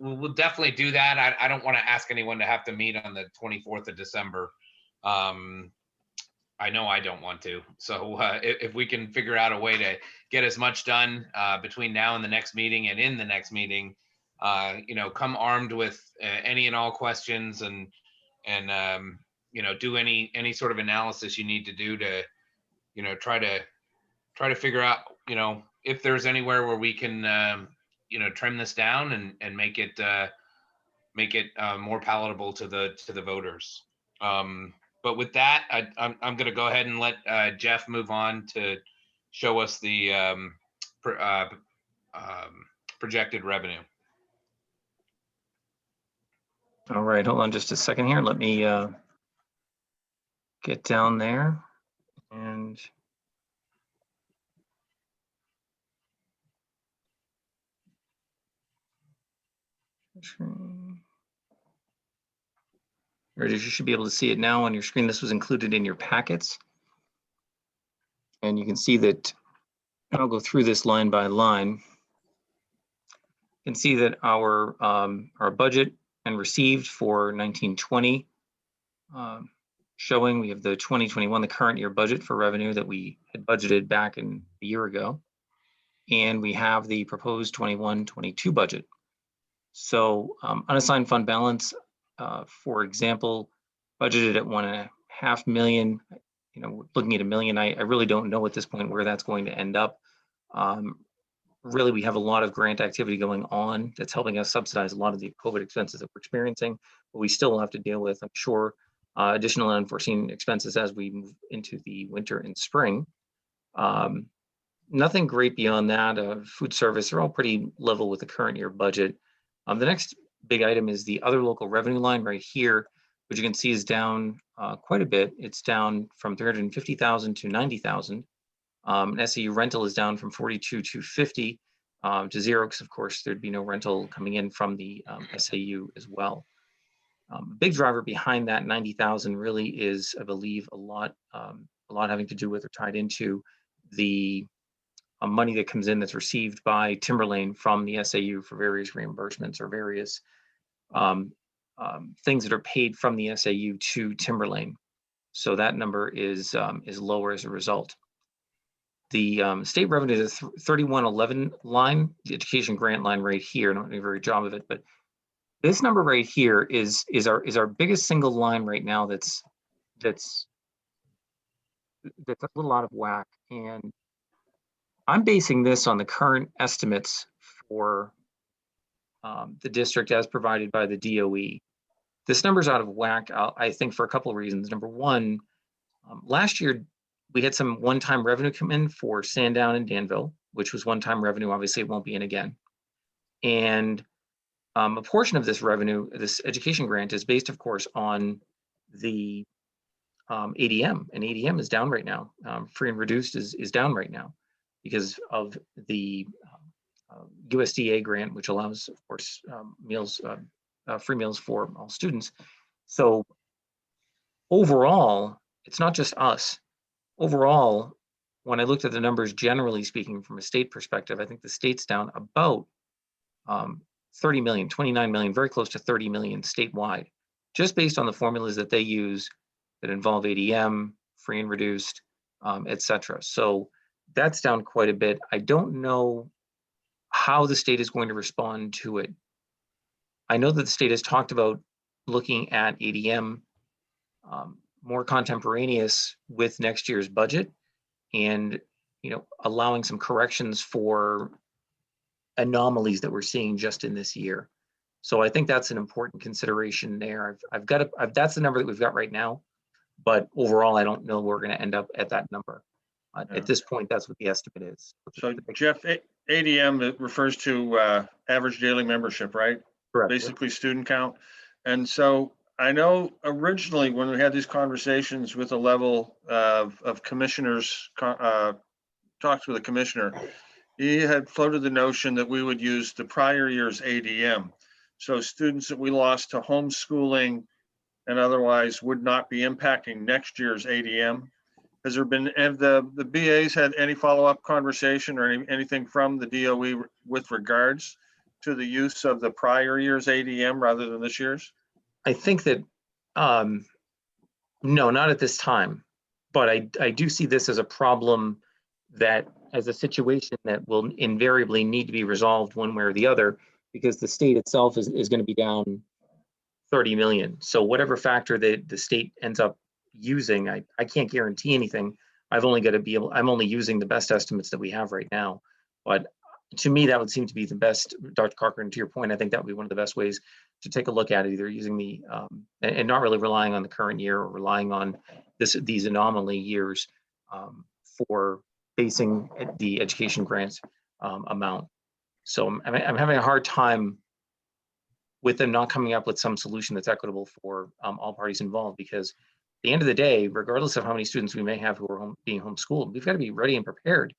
we'll definitely do that. I don't want to ask anyone to have to meet on the 24th of December. I know I don't want to. So if we can figure out a way to get as much done between now and the next meeting and in the next meeting, come armed with any and all questions and do any sort of analysis you need to do to, try to figure out, if there's anywhere where we can, trim this down and make it more palatable to the voters. But with that, I'm going to go ahead and let Jeff move on to show us the projected revenue. All right, hold on just a second here. Let me get down there and there it is. You should be able to see it now on your screen. This was included in your packets. And you can see that, I'll go through this line by line. You can see that our budget and received for 1920 showing we have the 2021, the current year budget for revenue that we had budgeted back in a year ago. And we have the proposed 21-22 budget. So unassigned fund balance, for example, budgeted at $1.5 million. looking at $1 million, I really don't know at this point where that's going to end up. Really, we have a lot of grant activity going on that's helping us subsidize a lot of the COVID expenses that we're experiencing, but we still have to deal with, I'm sure, additional unforeseen expenses as we move into the winter and spring. Nothing great beyond that. Food service are all pretty level with the current year budget. The next big item is the other local revenue line right here, which you can see is down quite a bit. It's down from 350,000 to 90,000. SAU rental is down from 42,250 to 0, because of course there'd be no rental coming in from the SAU as well. Big driver behind that 90,000 really is, I believe, a lot having to do with or tied into the money that comes in that's received by Timberlane from the SAU for various reimbursements or various things that are paid from the SAU to Timberlane. So that number is lower as a result. The state revenue, the 3111 line, the education grant line right here, I don't do a very good job of it, but this number right here is our biggest single line right now that's a little out of whack. And I'm basing this on the current estimates for the district as provided by the DOE. This number's out of whack, I think, for a couple of reasons. Number one, last year, we had some one-time revenue come in for Sandown and Danville, which was one-time revenue. Obviously, it won't be in again. And a portion of this revenue, this education grant, is based, of course, on the ADM, and ADM is down right now. Free and reduced is down right now because of the USDA grant, which allows, of course, meals, free meals for all students. So overall, it's not just us. Overall, when I looked at the numbers, generally speaking, from a state perspective, I think the state's down about 30 million, 29 million, very close to 30 million statewide, just based on the formulas that they use that involve ADM, free and reduced, et cetera. So that's down quite a bit. I don't know how the state is going to respond to it. I know that the state has talked about looking at ADM more contemporaneous with next year's budget, and allowing some corrections for anomalies that we're seeing just in this year. So I think that's an important consideration there. That's the number that we've got right now, but overall, I don't know we're going to end up at that number. At this point, that's what the estimate is. So Jeff, ADM, it refers to average daily membership, right? Correct. Basically student count. And so I know originally when we had these conversations with a level of commissioners, talks with a commissioner, he had floated the notion that we would use the prior year's ADM. So students that we lost to homeschooling and otherwise would not be impacting next year's ADM. Has there been, have the BAs had any follow-up conversation or anything from the DOE with regards to the use of the prior year's ADM rather than this year's? I think that, no, not at this time, but I do see this as a problem, that as a situation that will invariably need to be resolved one way or the other, because the state itself is going to be down 30 million. So whatever factor that the state ends up using, I can't guarantee anything. I'm only using the best estimates that we have right now. But to me, that would seem to be the best, Dr. Cochran, to your point, I think that would be one of the best ways to take a look at it, either using the, and not really relying on the current year or relying on these anomaly years for basing the education grants amount. So I'm having a hard time with them not coming up with some solution that's equitable for all parties involved, because at the end of the day, regardless of how many students we may have who are being homeschooled, we've got to be ready and prepared.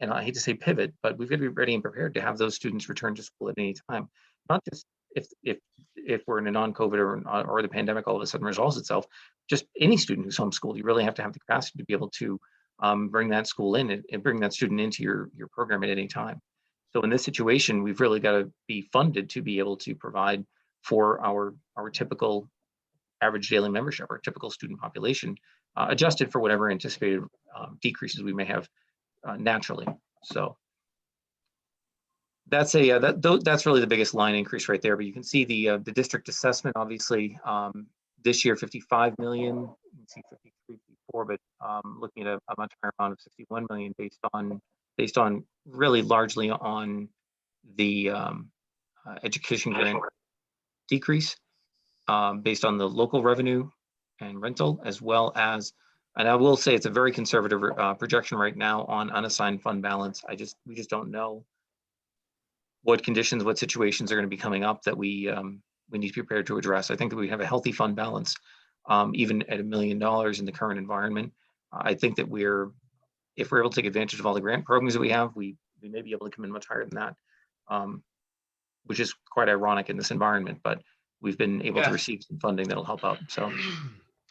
And I hate to say pivot, but we've got to be ready and prepared to have those students return to school at any time. Not just if we're in a non-COVID or the pandemic all of a sudden resolves itself, just any student who's homeschooled, you really have to have the capacity to be able to bring that school in and bring that student into your program at any time. So in this situation, we've really got to be funded to be able to provide for our typical average daily membership, our typical student population, adjusted for whatever anticipated decreases we may have naturally. So that's that's really the biggest line increase right there. But you can see the district assessment, obviously, this year 55 million. You can see 53, before, but looking at a much higher amount of 61 million based on really largely on the education grant decrease based on the local revenue and rental, as well as, and I will say it's a very conservative projection right now on unassigned fund balance. We just don't know what conditions, what situations are going to be coming up that we need to be prepared to address. I think that we have a healthy fund balance, even at $1 million in the current environment. I think that if we're able to take advantage of all the grant programs that we have, we may be able to come in much higher than that, which is quite ironic in this environment, but we've been able to receive some funding that'll help out. So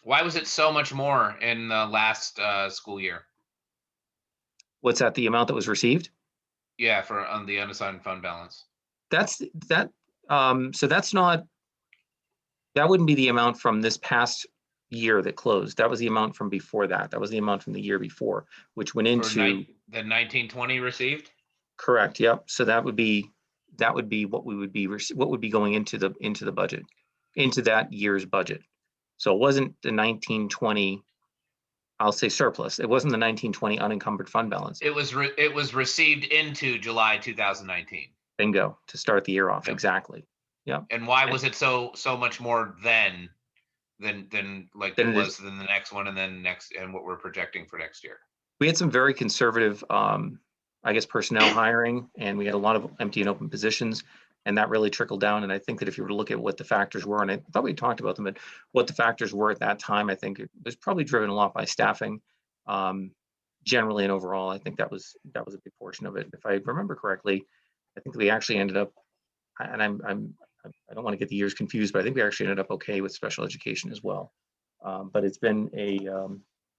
Why was it so much more in the last school year? what's that, the amount that was received? Yeah, on the unassigned fund balance. So that wouldn't be the amount from this past year that closed. That was the amount from before that. That was the amount from the year before, which went For into, the 1920 received? correct, yep. So that would be what would be going into the budget, into that year's budget. So it wasn't the 1920, I'll say surplus. It wasn't the 1920 unencumbered fund balance. It was received into July 2019. Bingo, to start the year off, Yep. exactly. Yeah. And why was it so much more then than like Than it it was than the next one and then next and what we're projecting for next year? We had some very conservative, I guess, personnel hiring, and we had a lot of empty and open positions, and that really trickled down. And I think that if you were to look at what the factors were, and I thought we talked about them, but what the factors were at that time, I think it was probably driven a lot by staffing, generally and overall. I think that was a big portion of it. If I remember correctly, I think we actually ended up, and I don't want to get the years confused, but I think we actually ended up okay with special education as well. But it's been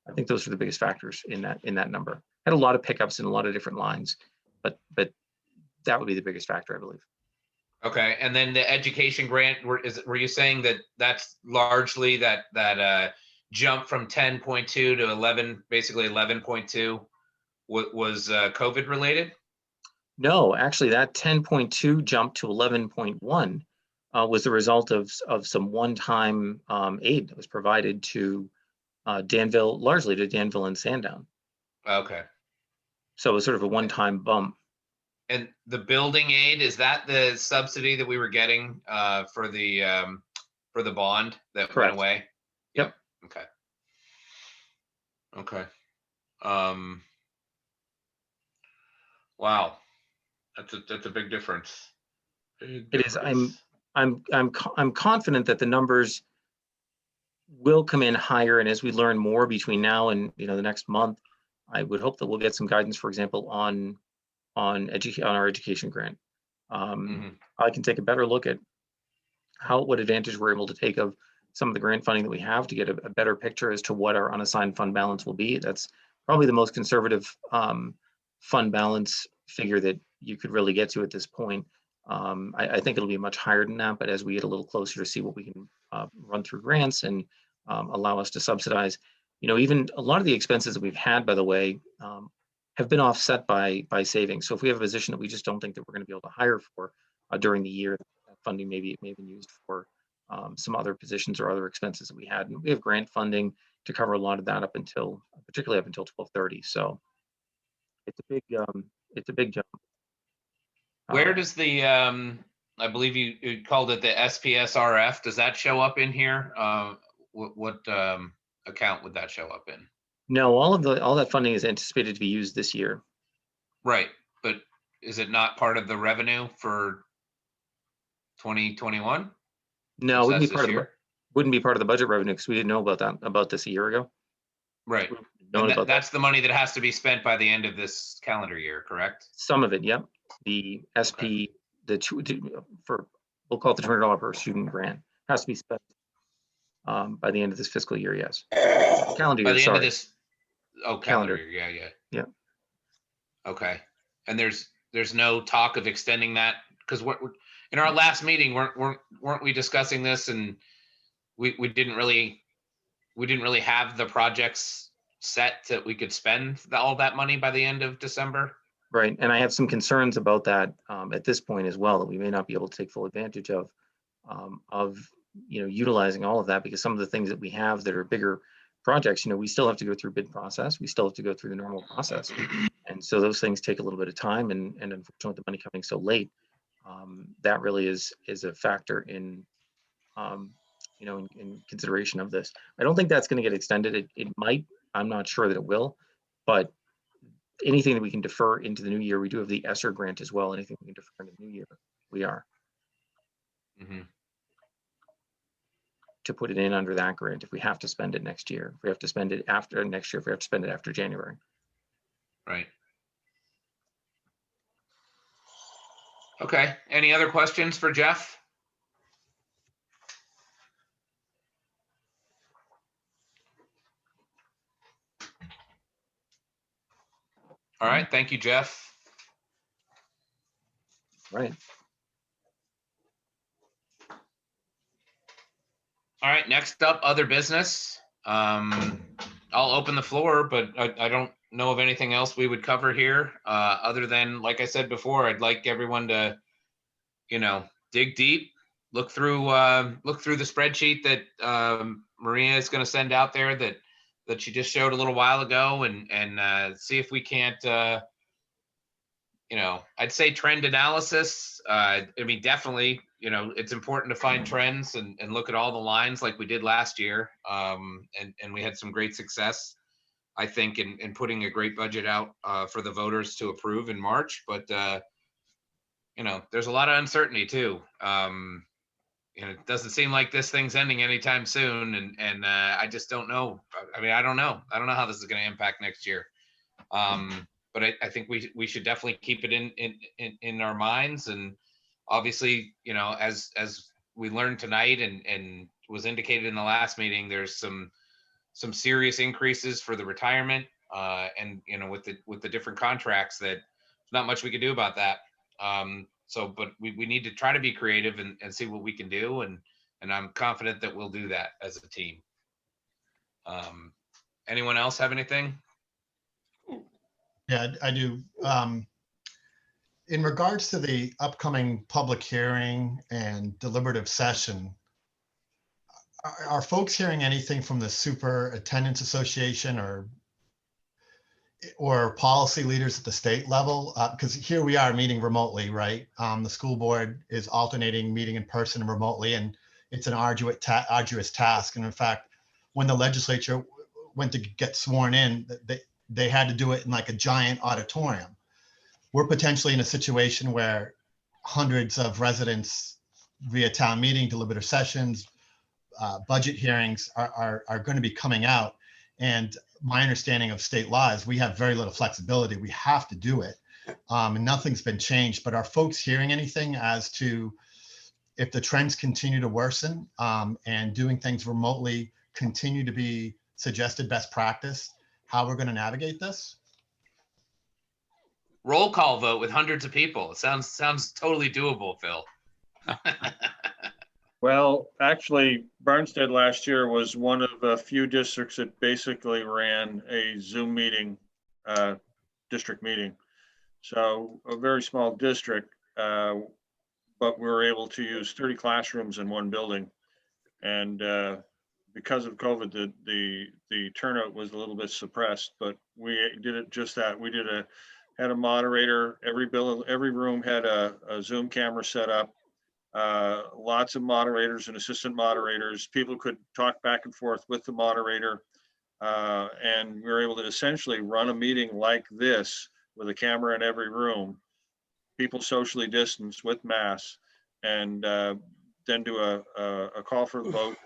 I think those are the biggest factors in that number. Had a lot of pickups in a lot of different lines, but that would be the biggest factor, I believe. Okay, and then the education grant, were you saying that that's largely that jump from 10.2 to 11, basically 11.2 was COVID related? No, actually that 10.2 jump to 11.1 was the result of some one-time aid that was provided to Danville, largely to Danville and Sandown. Okay. So it was sort of a one-time bump. And the building aid, is that the subsidy that we were getting for the bond that Correct. went away? Yep. Okay. Okay. Wow. That's a big difference. It is. I'm confident that the numbers will come in higher, and as we learn more between now and the next month, I would hope that we'll get some guidance, for example, on our education grant. I can take a better look at what advantage we're able to take of some of the grant funding that we have to get a better picture as to what our unassigned fund balance will be. That's probably the most conservative fund balance figure that you could really get to at this point. I think it'll be much higher than that, but as we get a little closer to see what we can run through grants and allow us to subsidize, even a lot of the expenses that we've had, by the way, have been offset by savings. So if we have a position that we just don't think that we're going to be able to hire for during the year, that funding may have been used for some other positions or other expenses that we had. And we have grant funding to cover a lot of that particularly up until 12/30. So it's a big jump. Where does the I believe you called it the SPSRF, does that show up in here? What account would that show up in? No, all that funding is anticipated to be used this year. Right, but is it not part of the revenue for 2021? No, wouldn't be part of the budget revenue because we didn't know about this a year ago. Right. And that's the money that has to be spent by the end of this calendar year, correct? Some of it, yep. The SP, we'll call it the $200 per student grant, has to be spent by the end of this fiscal year, yes. Calendar year, By the end of this, calendar Calendar. year, Yeah. Okay. And there's no talk of extending that, because in our last meeting, weren't we discussing this, and we didn't really have the projects set that we could spend all that money by the end of December? Right, and I have some concerns about that at this point as well, that we may not be able to take full advantage of utilizing all of that, because some of the things that we have that are bigger projects, we still have to go through bid process. We still have to go through the normal process. And so those things take a little bit of time, and unfortunately with the money coming so late, that really is a factor in, in consideration of this. I don't think that's going to get extended. It might, I'm not sure that it will, but anything that we can defer into the new year, we do have the ESSER grant as well. Anything we can defer into the new year, we are. Mhm. To put it in under that grant if we have to spend it next year. If we have to spend it after next year, if we have to spend it after January. Right. Okay, any other questions for Jeff? All right, thank you, Jeff. Right. All right, next up, other business. I'll open the floor, but I don't know of anything else we would cover here, other than, like I said before, I'd like everyone to, dig deep, look through the spreadsheet that Maria is going to send out there that she just showed a little while ago, and see if we can't, I'd say trend analysis. I mean, definitely, it's important to find trends and look at all the lines like we did last year. And we had some great success, I think, in putting a great budget out for the voters to approve in March. But, there's a lot of uncertainty too. It doesn't seem like this thing's ending anytime soon. And I just don't know. I mean, I don't know. I don't know how this is going to impact next year. But I think we should definitely keep it in our minds. And obviously, as we learned tonight and was indicated in the last meeting, there's some serious increases for the retirement, and with the different contracts, that there's not much we can do about that. But we need to try to be creative and see what we can do, and I'm confident that we'll do that as a team. Anyone else have anything? Yeah, I do. In regards to the upcoming public hearing and deliberative session, are folks hearing anything from the Superintendent's Association or policy leaders at the state level? Because here we are meeting remotely, right? The school board is alternating meeting in person and remotely, and it's an arduous task. And in fact, when the legislature went to get sworn in, they had to do it in like a giant auditorium. We're potentially in a situation where hundreds of residents via town meeting, deliberative sessions, budget hearings are going to be coming out. And my understanding of state law is we have very little flexibility. We have to do it. And nothing's been changed. But are folks hearing anything as to if the trends continue to worsen, and doing things remotely continue to be suggested best practice, how we're going to navigate this? Roll call vote with hundreds of people. It sounds totally doable, Phil. Well, actually, Barnstead last year was one of a few districts that basically ran a Zoom meeting, district meeting. So a very small district, but we were able to use 30 classrooms in one building. And because of COVID, the turnout was a little bit suppressed, but we did it just that. We had a moderator. Every room had a Zoom camera set up. Lots of moderators and assistant moderators. People could talk back and forth with the moderator. And we were able to essentially run a meeting like this with a camera in every room, people socially distanced with masks, and then do a call for the vote.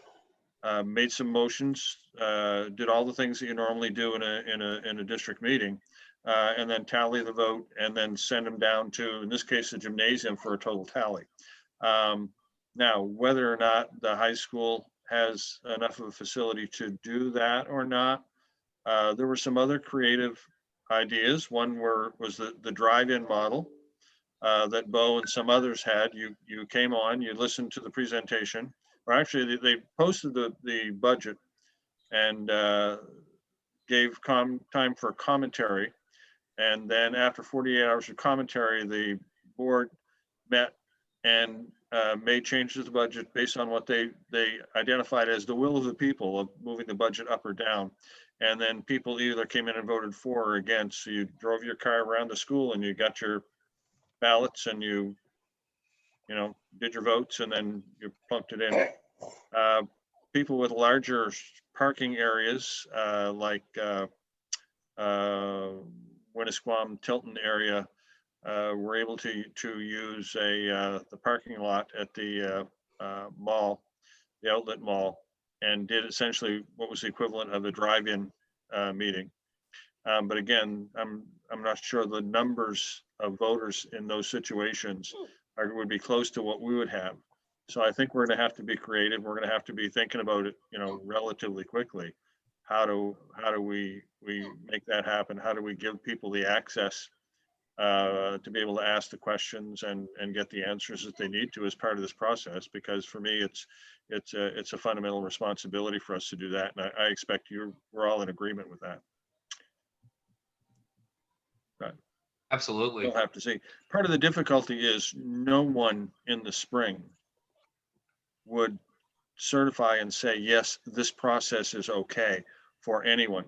Made some motions, did all the things that you normally do in a district meeting, and then tally the vote, and then send them down to, in this case, the gymnasium for a total tally. Now, whether or not the high school has enough of a facility to do that or not, there were some other creative ideas. One was the drive-in model that Bo and some others had. You came on, you listened to the presentation, or actually they posted the budget and gave time for commentary. And then after 48 hours of commentary, the board met and made changes to the budget based on what they identified as the will of the people of moving the budget up or down. And then people either came in and voted for or against. So you drove your car around the school and you got your ballots and you did your votes and then you plunked it in. People with larger parking areas like Winnisquam, Tilton area were able to use the parking lot at the mall, the outlet mall, and did essentially what was the equivalent of a drive-in meeting. But again, I'm not sure the numbers of voters in those situations would be close to what we would have. So I think we're going to have to be creative. We're going to have to be thinking about it, relatively quickly. How do we make that happen? How do we give people the access to be able to ask the questions and get the answers that they need to as part of this process? Because for me, it's a fundamental responsibility for us to do that, and I expect we're all in agreement with that. But Absolutely. we'll have to see. Part of the difficulty is no one in the spring would certify and say, yes, this process is okay for anyone.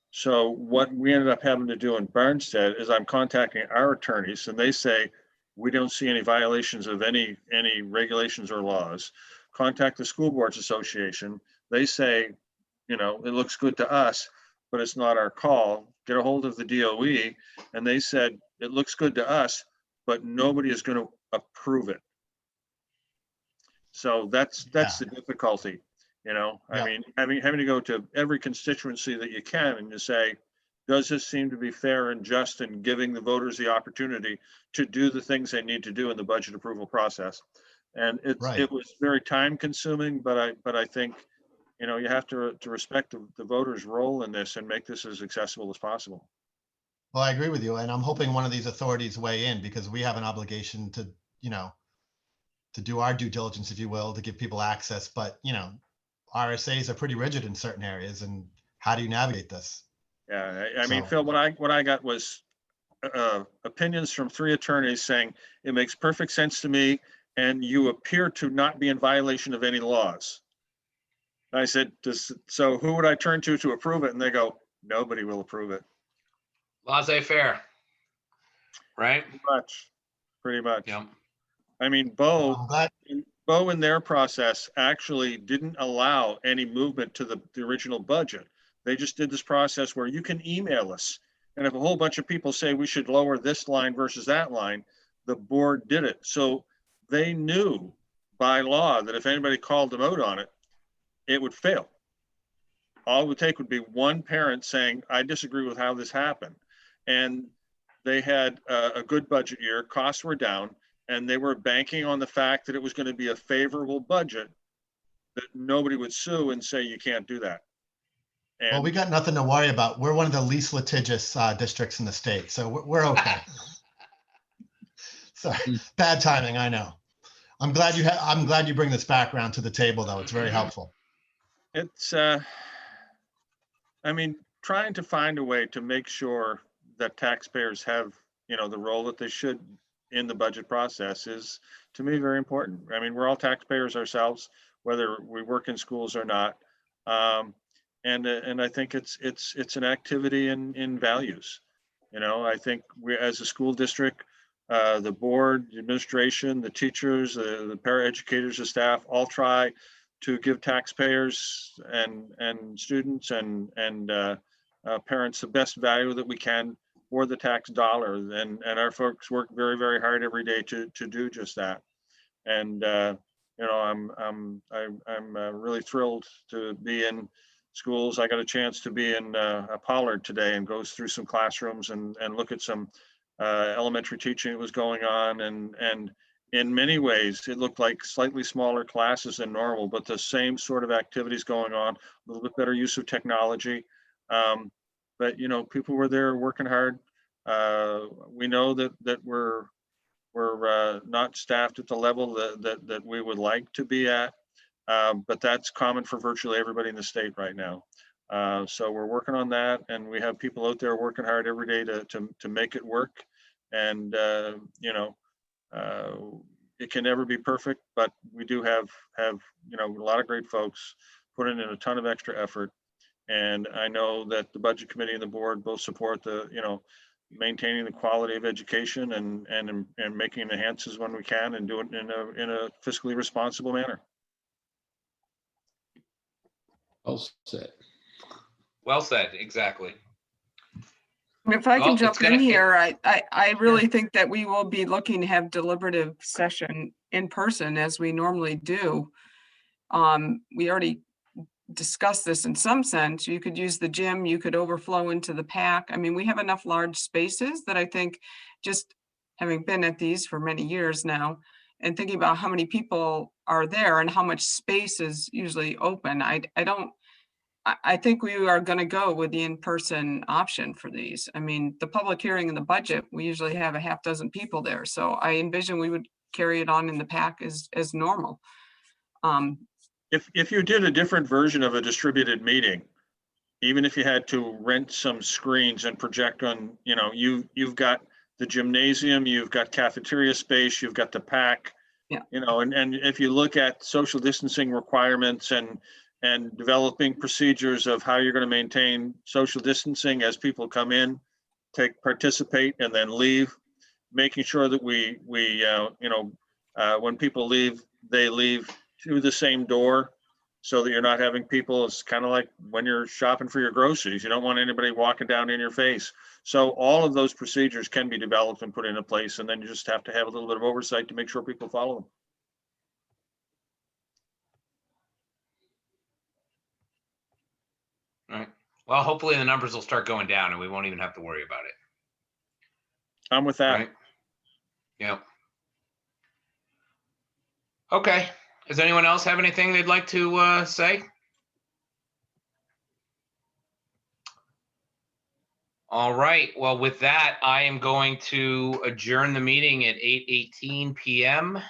So what we ended up having to do in Barnstead is I'm contacting our attorneys and they say, we don't see any violations of any regulations or laws. Contact the School Boards Association. They say, it looks good to us, but it's not our call. Get a hold of the DOE. And they said, it looks good to us, but nobody is going to approve it. So that's the difficulty, I mean, having to go to every constituency that you can and you say, does this seem to be fair and just and giving the voters the opportunity to do the things they need to do in the budget approval process? And it was very time consuming, but I think, you have to respect the voters' role in this and make this as accessible as possible. Well, I agree with you. And I'm hoping one of these authorities weigh in because we have an obligation to, to do our due diligence, if you will, to give people access. But, RSAs are pretty rigid in certain areas. And how do you navigate this? Yeah, I mean, Phil, what I got was opinions from 3 attorneys saying it makes perfect sense to me, and you appear to not be in violation of any laws. I said, so who would I turn to approve it? And they go, nobody will approve it. Laissez-faire, right? Pretty much. Yep. I mean, Bo in their process actually didn't allow any movement to the original budget. They just did this process where you can email us. And if a whole bunch of people say we should lower this line versus that line, the board did it. So they knew by law that if anybody called them out on it, it would fail. All it would take would be one parent saying, I disagree with how this happened. And they had a good budget year, costs were down, and they were banking on the fact that it was going to be a favorable budget, that nobody would sue and say, you can't do that. And well, we got nothing to worry about. We're one of the least litigious districts in the state, so we're okay. Sorry, bad timing, I know. I'm glad you bring this background to the table, though. It's very helpful. It's, I mean, trying to find a way to make sure that taxpayers have, the role that they should in the budget process is, to me, very important. I mean, we're all taxpayers ourselves, whether we work in schools or not. And I think it's an activity in values. I think we, as a school district, the board, the administration, the teachers, the paraeducators, the staff, all try to give taxpayers and students and parents the best value that we can for the tax dollar. And our folks work very, very hard every day to do just that. And I'm really thrilled to be in schools. I got a chance to be in Pollard today and goes through some classrooms and look at some elementary teaching that was going on. And in many ways, it looked like slightly smaller classes than normal, but the same sort of activities going on, a little bit better use of technology. But, people were there working hard. We know that we're not staffed at the level that we would like to be at. But that's common for virtually everybody in the state right now. So we're working on that, and we have people out there working hard every day to make it work. And it can never be perfect, but we do have, you know, a lot of great folks putting in a ton of extra effort. And I know that the budget committee and the board both support the, you know, maintaining the quality of education and making enhances when we can and do it in a fiscally responsible manner. Well said. Well said, exactly. If I Well, can it's jump gonna- in here, I really think that we will be looking to have deliberative session in person as we normally do. We already discussed this in some sense. You could use the gym, you could overflow into the PAC. I mean, we have enough large spaces that I think, just having been at these for many years now and thinking about how many people are there and how much space is usually open, I think we are going to go with the in-person option for these. I mean, the public hearing and the budget, we usually have a half dozen people there. So I envision we would carry it on in the PAC as normal. If you did a different version of a distributed meeting, even if you had to rent some screens and project on, you know, you've got the gymnasium, you've got cafeteria space, you've got the PAC. Yeah. You know, and if you look at social distancing requirements and developing procedures of how you're going to maintain social distancing as people come in, participate and then leave, making sure that we you know, when people leave, they leave through the same door so that you're not having people, it's kind of like when you're shopping for your groceries, you don't want anybody walking down in your face. So all of those procedures can be developed and put into place, and then you just have to have a little bit of oversight to make sure people follow them. All right. Well, hopefully the numbers will start going down and we won't even have to worry about it. I'm with that. Right? Yep. Okay. Does anyone else have anything they'd like to say? All right. Well, with that, I am going to adjourn the meeting at 8:18 p.m.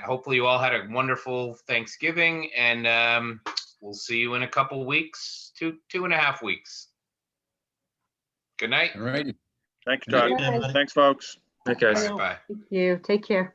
Hopefully you all had a wonderful Thanksgiving, and we'll see you in a couple weeks, 2.5 weeks. Good night. All right. Thank you, Todd. Yeah. Thanks, folks. Okay, guys. Bye. Thank you. Take care.